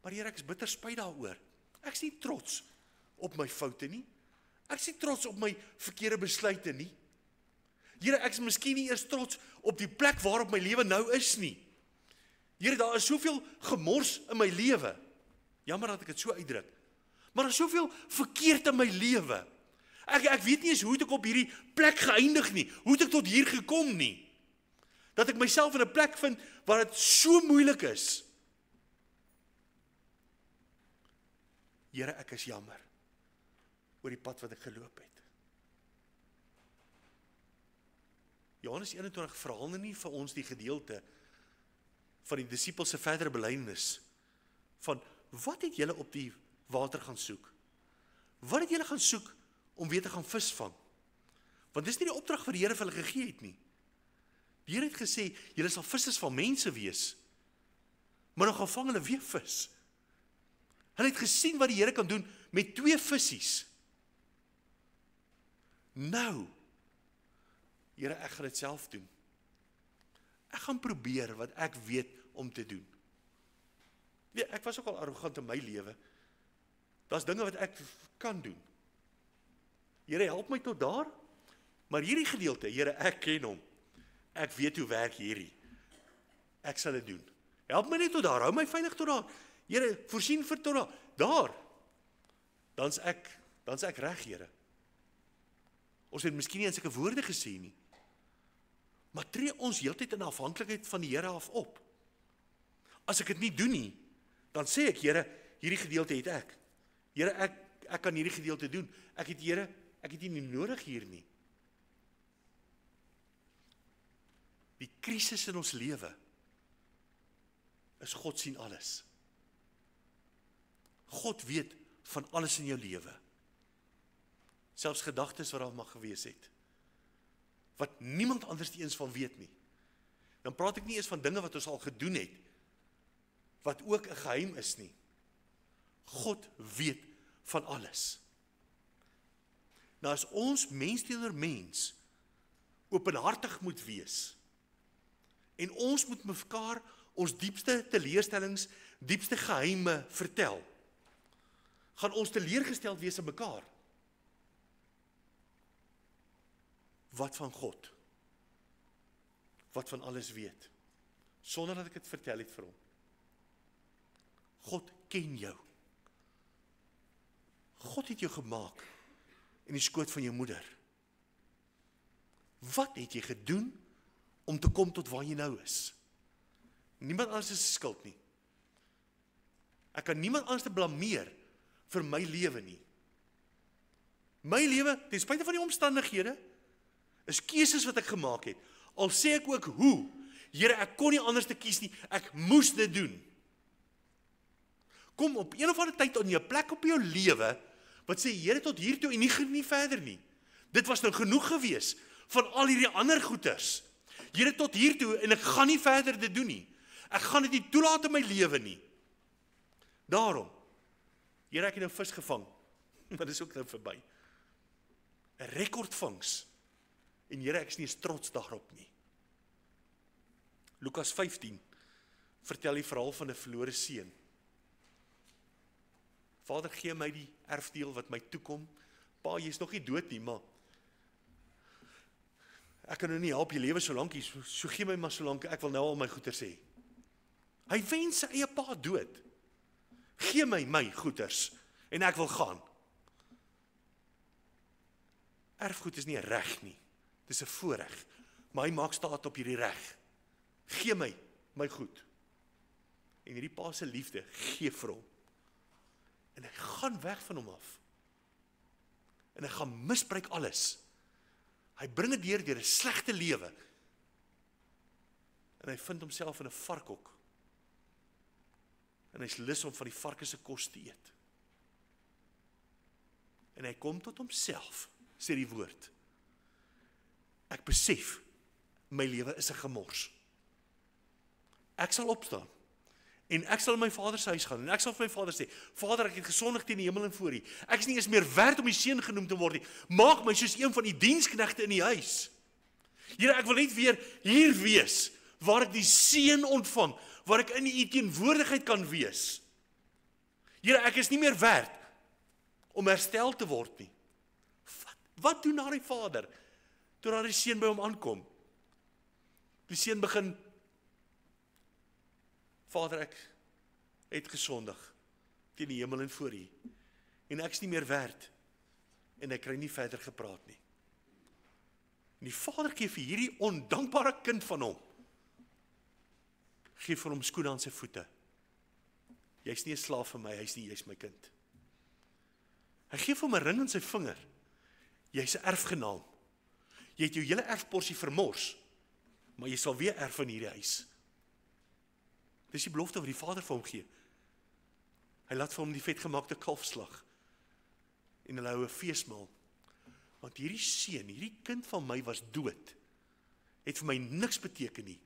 S1: Maar Here, ek is bitter spyt daaroor. Ek is nie trots op my foute nie. Ek is nie trots op my verkeerde besluite nie. Here, ek is miskien nie eers trots op die plek waarop my lewe nou is nie. Here, daar is soveel gemors in my lewe. Jammer dat ek dit so uitdruk. Maar daar is soveel verkeerd in my lewe. Ek weet nie eens hoe ek op hierdie plek geëindig nie. Hoe het ek tot hier gekom nie. Dat ek myself in 'n plek vind waar dit so moeilik is. Here, ek is jammer oor die pad wat ek geloop het. Johannes 21 verhaal nie vir ons die gedeelte van die disippels se verdere belydenis van wat het julle op die water gaan soek? Wat het julle gaan soek om weer te gaan visvang? Want dis nie die opdrag wat die Here vir hulle gegee het nie. Die Here het gesê, julle sal vissers van mense wees, maar dan gaan vang hulle weer vis. Hulle het gesien wat die Here kan doen met 2 vissies. Nou, Here, ek gaan dit self doen. Ek gaan probeer wat ek weet om te doen. Ja, ek was ook al arrogant in my lewe. Daar's dinge wat ek kan doen. Here, help my tot daar, maar hierdie gedeelte, Here, ek ken hom. Ek weet hoe werk hierdie. Ek sal dit doen. Help my net tot daar, hou my veilig tot daar. Here, voorsien vir tot daar. Daar. Dan's ek reg, Here. Ons het miskien nie aan sulke woorde gesê nie. Maar tree ons heeltyd in afhanklikheid van die Here af op. As ek dit nie doen nie, dan sê ek, Here, hierdie gedeelte het ek. Here, ek kan hierdie gedeelte doen. Here, ek het nie nodig hier nie. Die krisis in ons lewe is God sien alles. God weet van alles in jou lewe. Selfs gedagtes wat daar mag gewees het. Wat niemand anders die eens van weet nie. Dan praat ek nie eens van dinge wat ons al gedoen het, wat ook 'n geheim is nie. God weet van alles. Nou as ons mens teenoor mens openhartig moet wees, en ons moet mekaar ons diepste teleurstellings, diepste geheime vertel, gaan ons teleurgesteld wees in mekaar. Wat van God? Wat van alles weet? Sonder dat ek dit vertel het vir hom. God ken jou. God het jou gemaak in die skoot van jou moeder. Wat het jy gedoen om te kom tot waar jy nou is? Niemand anders is skuld nie. Ek kan niemand anders te blameer vir my lewe nie. My lewe, ten spyte van die omstandighede, is keuses wat ek gemaak het. Al sê ek ook hoe. Here, ek kon nie anders te kies nie. Ek moes dit doen. Kom op een of ander tyd in jou plek op jou lewe, wat sê, Here, tot hier toe en nie verder nie. Dit was nou genoeg gewees van al hierdie ander goeters. Here, tot hier toe en ek gaan nie verder dit doen nie. Ek gaan dit nie toelaat in my lewe nie. Daarom, Here, ek het nou vis gevang, maar dit is ook nou verby. 'n Rekordvangs. En Here, ek is nie eens trots daarop nie. Lukas 15 vertel die verhaal van 'n verlore seun. Vader, gee my die erfdeel wat my toekom. Pa, jy is nog nie dood nie, maar ek kan nou nie help jy lewe so lank, so gee my maar so lank, ek wil nou al my goeders hê. Hy wens sy eie pa dood. Gee my goeders en ek wil gaan. Erfgoed is nie 'n reg nie. Dis 'n voorreg, maar hy maak staat op hierdie reg. Gee my goed. En hierdie pa se liefde gee vir hom. En hy gaan weg van hom af. En hy gaan misbruik alles. Hy bring dit deur 'n slegte lewe. En hy vind homself in 'n varkhok. En hy's lus om van die varke se kos te eet. En hy kom tot homself, sê die woord. Ek besef, my lewe is 'n gemors. Ek sal opstaan, en ek sal in my vader se huis gaan, en ek sal vir my vader sê, Vader, ek het gesondig teen die hemel en voor U. Ek is nie eens meer werd om die seun genoem te word nie. Maak my soos een van die diensknegte in die huis. Here, ek wil net weer hier wees, waar ek die seën ontvang, waar ek in U teenwoordigheid kan wees. Here, ek is nie meer werd om herstel te word nie. Wat doen daar die vader, toe daar die seun by hom aankom? Die seun begin, Vader, ek het gesondig teen die hemel en voor U, en ek is nie meer werd, en ek kry nie verder gepraat nie. En die vader gee vir hierdie ondankbare kind van hom, gee vir hom skoene aan sy voete. Jy's nie 'n slaaf vir my, jy's my kind. Hy gee vir hom 'n ring aan sy vinger. Jy's 'n erfgenaam. Jy het jou hele erfporsie vermors, maar jy sal weer erf in hierdie huis. Dis die belofte wat die vader vir hom gee. Hy laat vir hom die vetgemaakte kalf slag, en hulle hou 'n feesmaal. Want hierdie seun, hierdie kind van my was dood, het vir my niks beteken nie,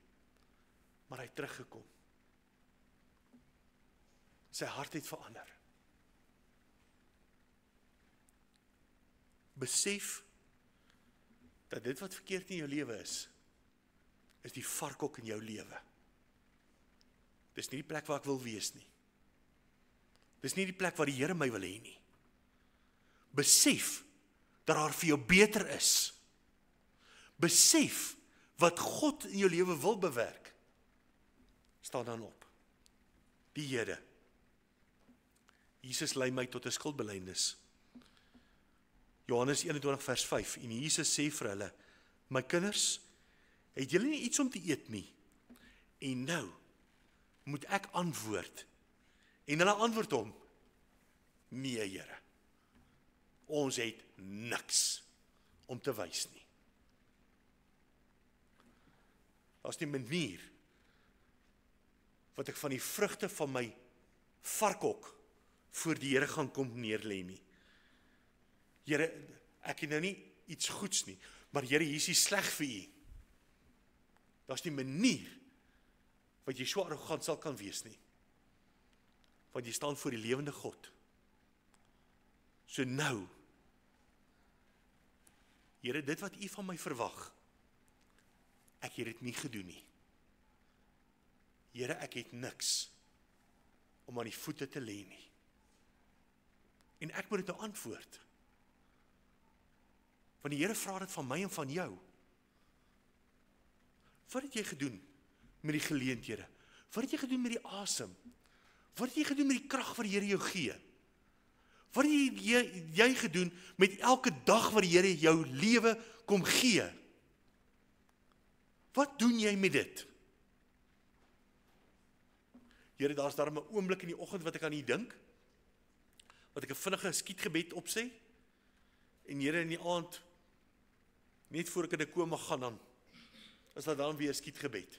S1: maar hy het teruggekom. Sy hart het verander. Besef dat dit wat verkeerd in jou lewe is die varkhok in jou lewe. Dis nie die plek waar ek wil wees nie. Dis nie die plek waar die Here my wil hê nie. Besef dat daar vir jou beter is. Besef wat God in jou lewe wil bewerk. Staan dan op. Die Here. Jesus lei my tot 'n skuldbelydenis. Johannes 21 vers 5, en Jesus sê vir hulle, my kinders, het julle nie iets om te eet nie? En nou, moet ek antwoord? En hulle antwoord hom, nee Here, ons het niks om te wys nie. Daar's die manier, wat ek van die vrugte van my varkhok, voor die Here gaan kom neerlê nie. Here, ek het nou nie iets goeds nie, maar Here, hier is die sleg vir U. Daar's nie manier wat jy so arrogant sal kan wees nie. Want jy staan voor die lewende God. So nou, Here, dit wat U van my verwag, ek het dit nie gedoen nie. Here, ek het niks om aan die voete te lê nie. En ek moet dit nou antwoord. Want die Here vra dit van my en van jou. Wat het jy gedoen met die geleenthede? Wat het jy gedoen met die asem? Wat het jy gedoen met die krag wat die Here jou gee? Wat het jy gedoen met elke dag wat die Here jou lewe kom gee? Wat doen jy met dit? Here, daar's daar 'n oomblik in die oggend wat ek aan U dink, wat ek 'n vinnige skietgebed opsê, en Here, in die aand, net voor ek in 'n koma gaan, dan is daar dan weer 'n skietgebed.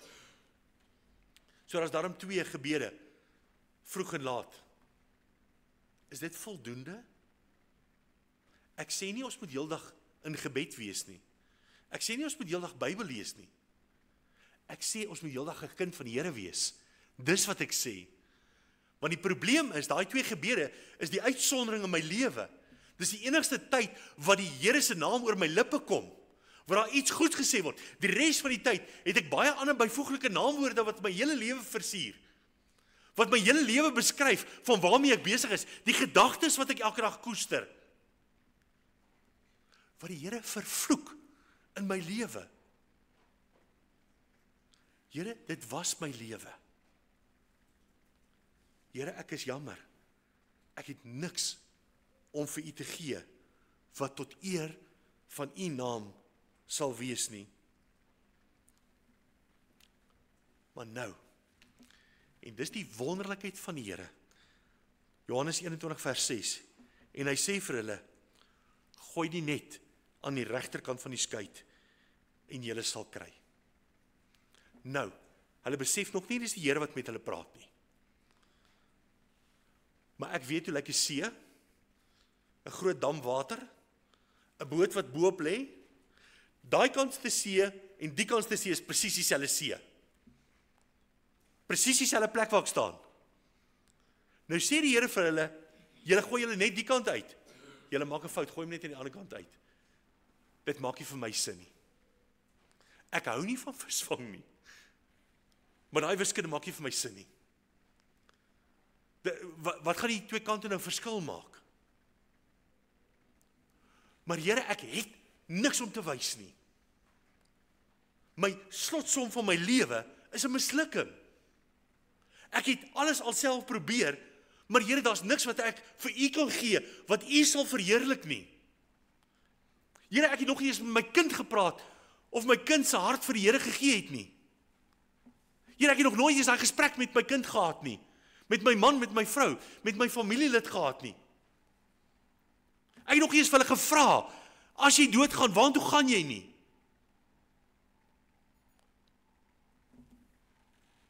S1: So daar's daarom 2 gebede, vroeg en laat. Is dit voldoende? Ek sê nie ons moet heeldag in gebed wees nie. Ek sê nie ons moet heeldag Bybel lees nie. Ek sê ons moet heeldag 'n kind van die Here wees. Dis wat ek sê. Want die probleem is, daai 2 gebede is die uitsondering in my lewe. Dis die enigste tyd wat die Here se naam oor my lippe kom, waar daar iets goeds gesê word. Die res van die tyd het ek baie ander byvoeglike naamwoorde wat my hele lewe versier. Wat my hele lewe beskryf van waarmee ek besig is, die gedagtes wat ek elke dag koester. Wat die Here vervloek in my lewe. Here, dit was my lewe. Here, ek is jammer. Ek het niks om vir U te gee wat tot eer van U naam sal wees nie. Maar nou, en dis die wonderlikheid van die Here. Johannes 21 vers 6. En hy sê vir hulle, gooi die net aan die regterkant van die skei en julle sal kry. Nou, hulle besef nog nie dis die Here wat met hulle praat nie. Maar ek weet hoe lyk die see, 'n groot dam water, 'n boot wat bo-op lê, daai kant te see en die kant te see is presies dieselfde see. Presies dieselfde plek waar ek staan. Nou sê die Here vir hulle, julle gooi julle net die kant uit. Julle maak 'n fout, gooi hom net aan die ander kant uit. Dit maak nie vir my sin nie. Ek hou nie van visvang nie. Maar daai wiskunde maak nie vir my sin nie. Wat gaan die 2 kante nou verskil maak? Maar Here, ek het niks om te wys nie. My slotsom van my lewe is 'n mislukking. Ek het alles alself probeer, maar Here, daar's niks wat ek vir U kan gee, wat U sal verheerlik nie. Here, ek het nog nie eens met my kind gepraat, of my kind se hart vir die Here gegee het nie. Here, ek het nog nooit eens daai gesprek met my kind gehad nie. Met my man, met my vrou, met my familielid gehad nie. Ek het nog nie eens vir hulle gevra, as jy doodgaan, waartoe gaan jy nie?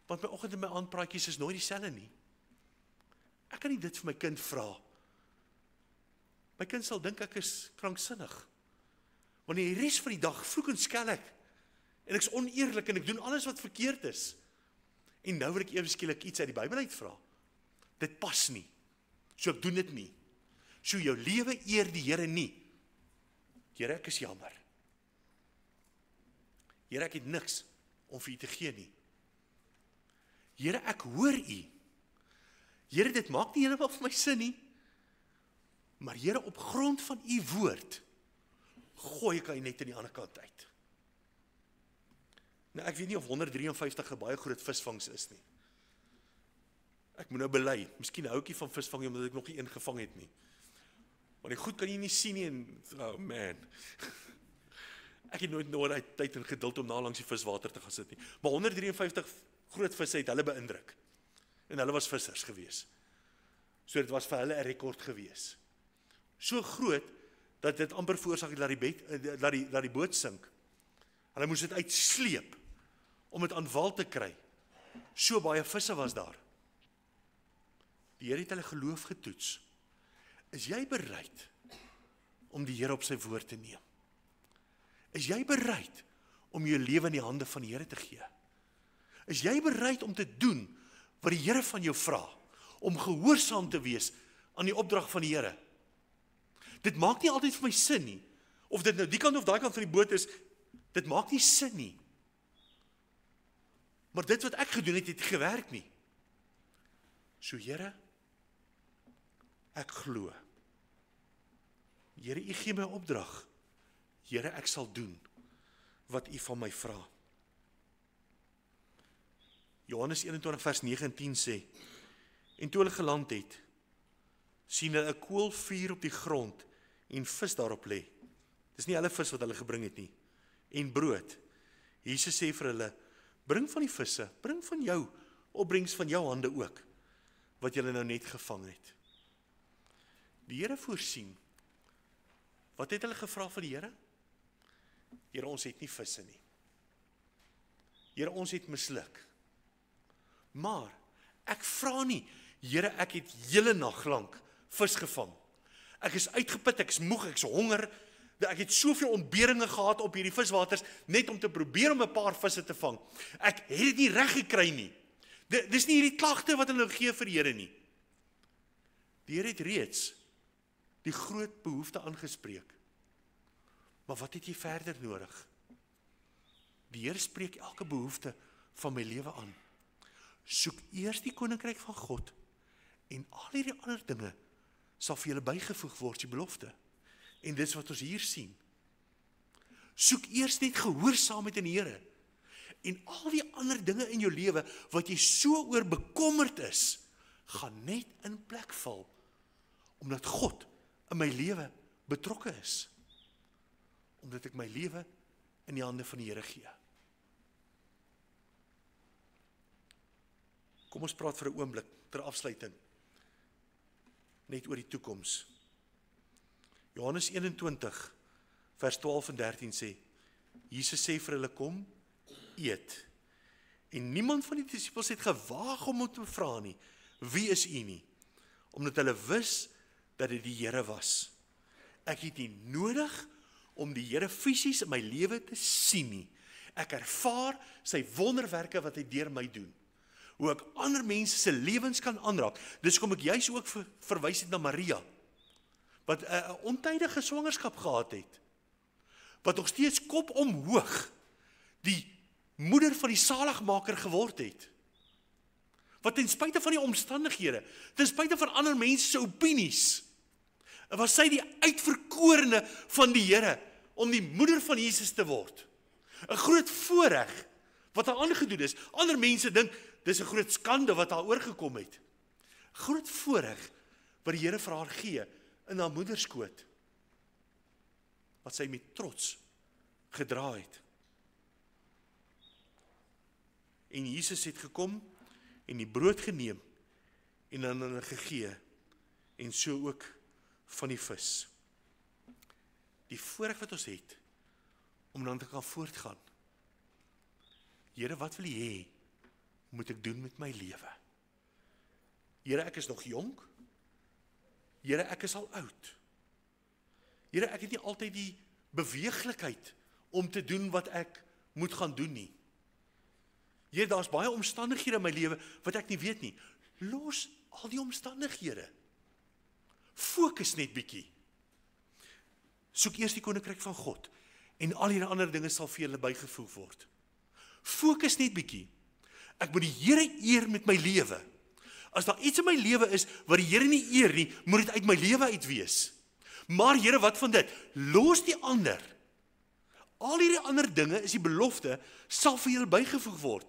S1: Want my oggend en my aandpraatjies is nooit dieselfde nie. Ek kan nie dit vir my kind vra. My kind sal dink ek is kranksinnig. Want die res van die dag vloek en skel ek. En ek is oneerlik en ek doen alles wat verkeerd is. En nou wil ek ewe skielik iets uit die Bybel uitvra. Dit pas nie. So ek doen dit nie. So jou lewe eer die Here nie. Here, ek is jammer. Here, ek het niks om vir U te gee nie. Here, ek hoor U. Here, dit maak nie heeltemal vir my sin nie. Maar Here, op grond van U woord, gooi ek hy net aan die ander kant uit. Nou, ek weet nie of 153 'n baie groot visvangs is nie. Ek moet nou bely, miskien hou ek nie van visvang omdat ek nog nie een gevang het nie. Want die goed kan jy nie sien nie en, oh man. Ek het nooit tyd en geduld om na langs die viswater te gaan sit nie. Maar 153 groot visse het hulle beïndruk. En hulle was vissers gewees. So dit was vir hulle 'n rekord gewees. So groot, dat dit amper veroorsaak het dat die boot sink. Hulle moes dit uitsleep, om dit aan wal te kry. So baie visse was daar. Die Here het hulle geloof getoets. Is jy bereid om die Here op sy woord te neem? Is jy bereid om jou lewe in die hande van die Here te gee? Is jy bereid om te doen wat die Here van jou vra, om gehoorsaam te wees aan die opdrag van die Here? Dit maak nie altyd vir my sin nie, of dit nou die kant of daai kant van die boot is, dit maak nie sin nie. Maar dit wat ek gedoen het, het gewerk nie. So Here, ek glo. Here, U gee my opdrag. Here, ek sal doen wat U van my vra. Johannes 21 vers 9 en 10 sê, en toe hulle geland het, sien hulle 'n koolvuur op die grond en vis daarop lê. Dis nie hulle vis wat hulle gebring het nie. En brood. Jesus sê vir hulle, bring van die visse, bring van jou, opbrengs van jou hande ook, wat julle nou net gevang het. Die Here voorsien. Wat het hulle gevra van die Here? Here, ons het nie visse nie. Here, ons het misluk. Maar, ek vra nie, Here, ek het hele nag lank vis gevang. Ek is uitgeput, ek is moeg, ek is honger. Ek het soveel ontberinge gehad op hierdie viswaters, net om te probeer om 'n paar visse te vang. Ek het dit nie reg gekry nie. Dis nie hierdie klagte wat hulle gee vir die Here nie. Die Here het reeds die groot behoefte aangespreek. Maar wat het jy verder nodig? Die Here spreek elke behoefte van my lewe aan. Soek eers die koninkryk van God en al hierdie ander dinge sal vir julle bygevoeg word, die belofte. En dis wat ons hier sien. Soek eers net gehoorsaamheid in die Here. En al die ander dinge in jou lewe wat jy so oor bekommerd is, gaan net in plek val, omdat God in my lewe betrokke is. Omdat ek my lewe in die hande van die Here gee. Kom ons praat vir 'n oomblik, ter afsluiting, net oor die toekoms. Johannes 21, vers 12 en 13 sê, Jesus sê vir hulle, kom, eet. En niemand van die disippels het gewaag om te vra nie, wie is u nie? Omdat hulle wis dat dit die Here was. Ek het nie nodig om die Here fisies in my lewe te sien nie. Ek ervaar sy wonderwerke wat hy deur my doen. Hoe ek ander mense se lewens kan aanraak. Dis kom ek juis ook verwys het na Maria, wat 'n ontydige swangerskap gehad het, wat nog steeds kop omhoog die moeder van die saligmaker geword het, wat ten spyte van die omstandighede, ten spyte van ander mense se opinies, was sy die uitverkorene van die Here, om die moeder van Jesus te word. 'n Groot voorreg, wat haar aangedoen is. Ander mense dink, dis 'n groot skande wat haar oorgekom het. Groot voorreg, wat die Here vir haar gee, in haar moederskoot, wat sy met trots gedra het. En Jesus het gekom, en die brood geneem, en aan hulle gegee, en so ook van die vis. Die voorreg wat ons het, om dan te kan voortgaan. Here, wat wil U hê, moet ek doen met my lewe? Here, ek is nog jonk. Here, ek is al oud. Here, ek het nie altyd die beweeglikheid om te doen wat ek moet gaan doen nie. Here, daar's baie omstandighede in my lewe wat ek nie weet nie. Los al die omstandighede. Fokus net bietjie. Soek eers die koninkryk van God en al hierdie ander dinge sal vir julle bygevoeg word. Fokus net bietjie. Ek moet die Here eer met my lewe. As daar iets in my lewe is wat die Here nie eer nie, moet dit uit my lewe uit wees. Maar Here, wat van dit? Los die ander. Al hierdie ander dinge is die belofte, sal vir julle bygevoeg word.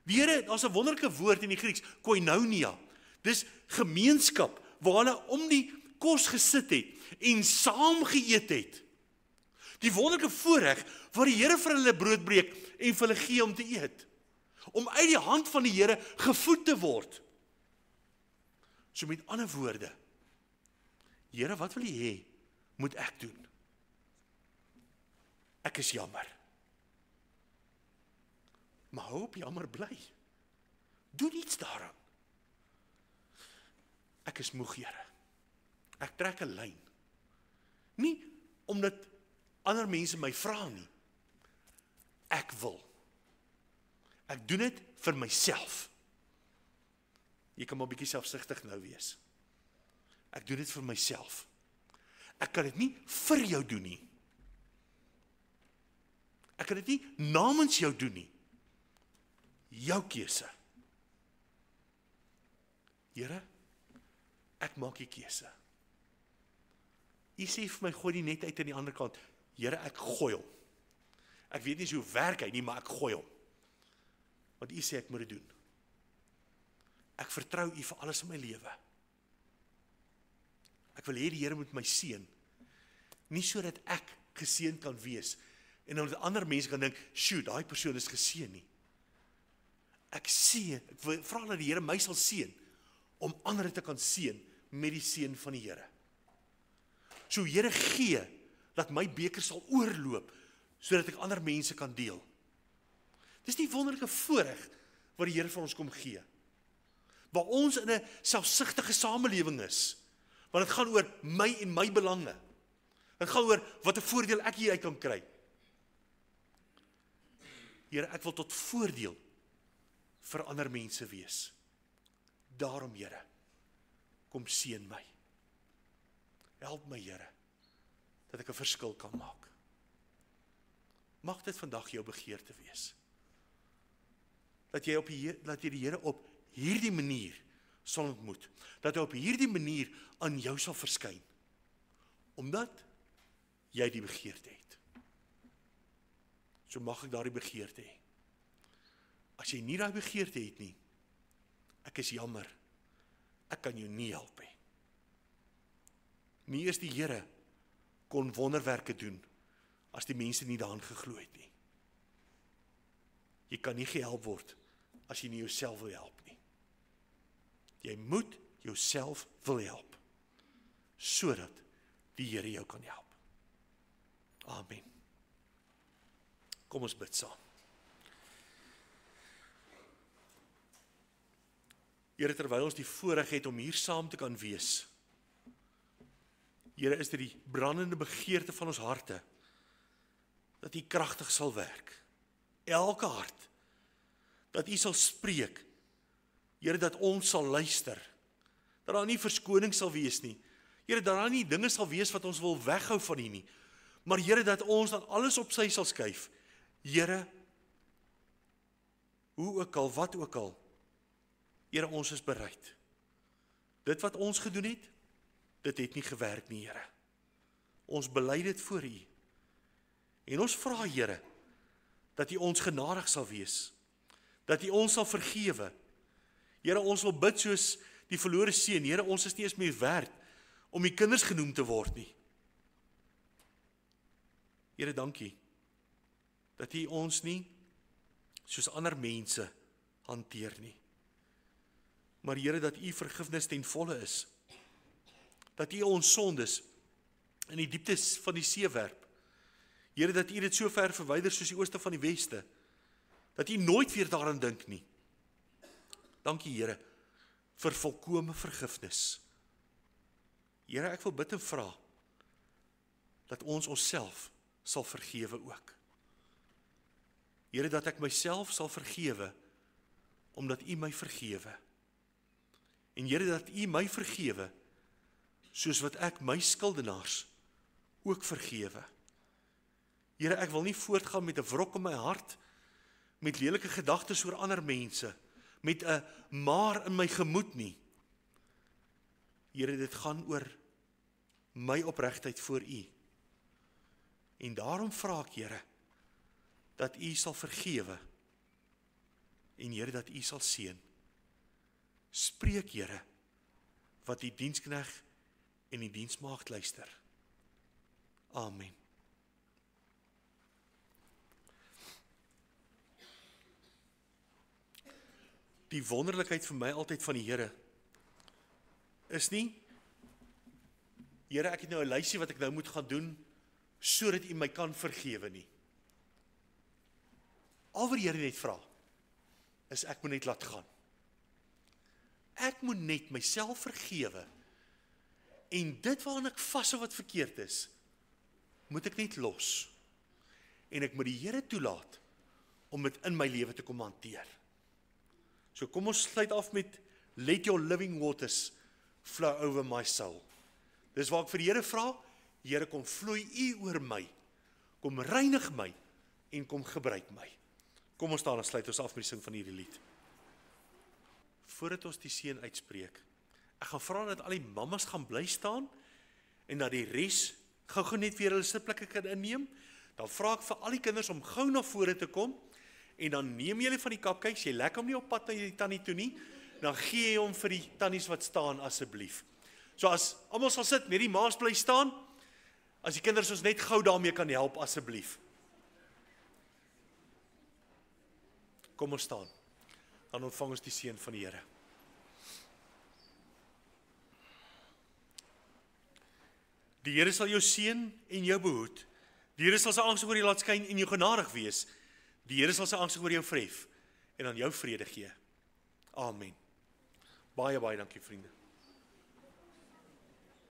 S1: Die Here, daar's 'n wonderlike woord in die Grieks, koinonia. Dis gemeenskap, waar hulle om die kos gesit het en saam geëet het. Die wonderlike voorreg waar die Here vir hulle brood breek en vir hulle gee om te eet. Om uit die hand van die Here gevoed te word. So met ander woorde, Here, wat wil U hê, moet ek doen? Ek is jammer. Maar hou op jammer bly. Doen iets daaraan. Ek is moeg, Here. Ek trek 'n lyn. Nie omdat ander mense my vra nie. Ek wil. Ek doen dit vir myself. Jy kan maar 'n bietjie selfsugtig nou wees. Ek doen dit vir myself. Ek kan dit nie vir jou doen nie. Ek kan dit nie namens jou doen nie. Jou keuse. Here, ek maak die keuse. U sê vir my, gooi die net uit aan die ander kant. Here, ek gooi hom. Ek weet nie hoe werk hy nie, maar ek gooi hom. Want u sê ek moet dit doen. Ek vertrou u vir alles in my lewe. Ek wil hê die Here moet my seën. Nie sodat ek geseën kan wees en dan ander mense kan dink, "Sjoe, daai persoon is geseën nie." Ek vra dat die Here my sal seën om ander te kan seën met die seën van die Here. So Here, gee dat my beker sal oorloop sodat ek ander mense kan deel. Dis die wonderlike voorreg wat die Here vir ons kom gee. Waar ons in 'n selfsugtige samelewing is, want dit gaan oor my en my belange. Dit gaan oor wat 'n voordeel ek hieruit kan kry. Here, ek wil tot voordeel vir ander mense wees. Daarom, Here, kom seën my. Help my, Here, dat ek 'n verskil kan maak. Mag dit vandag jou begeerte wees. Dat jy die Here op hierdie manier sal ontmoet. Dat hy op hierdie manier aan jou sal verskyn. Omdat jy die begeerte het. So mag ek daardie begeerte hê. As jy nie daai begeerte het nie, ek is jammer. Ek kan jou nie help nie. Nie eens die Here kon wonderwerke doen as die mense nie daarin geglo het nie. Jy kan nie gehelp word as jy nie jouself wil help nie. Jy moet jouself wil help sodat die Here jou kan help. Amen. Kom ons bid saam. Here, terwyl ons die voorreg het om hier saam te kan wees, Here, is dit die brandende begeerte van ons harte, dat U kragtig sal werk. Elke hart, dat U sal spreek, Here, dat ons sal luister, dat daar nie verskoning sal wees nie, Here, dat daar nie dinge sal wees wat ons wil weghou van U nie, maar Here, dat ons dan alles op sy sal skuif. Here, hoe ook al, wat ook al, Here, ons is bereid. Dit wat ons gedoen het, dit het nie gewerk nie, Here. Ons bely dit voor U. En ons vra, Here, dat U ons genadig sal wees, dat U ons sal vergewe. Here, ons wil bid soos die verlore seun. Here, ons is nie eens meer werd om U kinders genoem te word nie. Here, dankie, dat U ons nie soos ander mense hanteer nie. Maar Here, dat U vergifnis ten volle is. Dat U ons sondes in die dieptes van die see werp. Here, dat U dit so ver verwyder soos die ooste van die weste. Dat U nooit weer daaraan dink nie. Dankie, Here, vir volkome vergifnis. Here, ek wil bid en vra dat ons onsself sal vergewe ook. Here, dat ek myself sal vergewe omdat U my vergewe. En Here, dat U my vergewe soos wat ek my skuldenaars ook vergewe. Here, ek wil nie voortgaan met 'n wrok in my hart, met lelike gedagtes oor ander mense, met 'n maar in my gemoed nie. Here, dit gaan oor my opregtheid voor U. En daarom vra ek, Here, dat U sal vergewe en Here, dat U sal seën. Spreek, Here, wat die diensknegt en die diensmaagd luister. Amen. Die wonderlikheid vir my altyd van die Here is nie, Here, ek het nou 'n lysie wat ek nou moet gaan doen, sodat U my kan vergewe nie. Al wat die Here net vra, is ek moet net laat gaan. Ek moet net myself vergewe, en dit waarin ek vashou wat verkeerd is, moet ek net los. En ek moet die Here toelaat, om dit in my lewe te kom hanteer. So kom ons sluit af met let your living waters flow over my soul. Dis waar ek vir die Here vra, Here kom vloei U oor my, kom reinig my en kom gebruik my. Kom ons staan en sluit ons af met die sing van hierdie lied. Voordat ons die seën uitspreek, ek gaan vra dat al die mammas gaan bly staan en dat die res gou net weer hulle sitplekke kan inneem. Dan vra ek vir al die kinders om gou na vore te kom en dan neem julle van die cupcakes, jy lekker hom nie op pad na die tannie toe nie, dan gee jy hom vir die tannies wat staan asseblief. So as almal sal sit, net die ma's bly staan, as die kinders ons net gou daarmee kan help asseblief. Kom ons staan. Dan ontvang ons die seën van die Here. Die Here sal jou seën en jou behoed. Die Here sal sy aangesig oor jou laat skyn en jou genadig wees. Die Here sal sy aangesig oor jou verhef en aan jou vrede gee. Amen. Baie dankie vriende.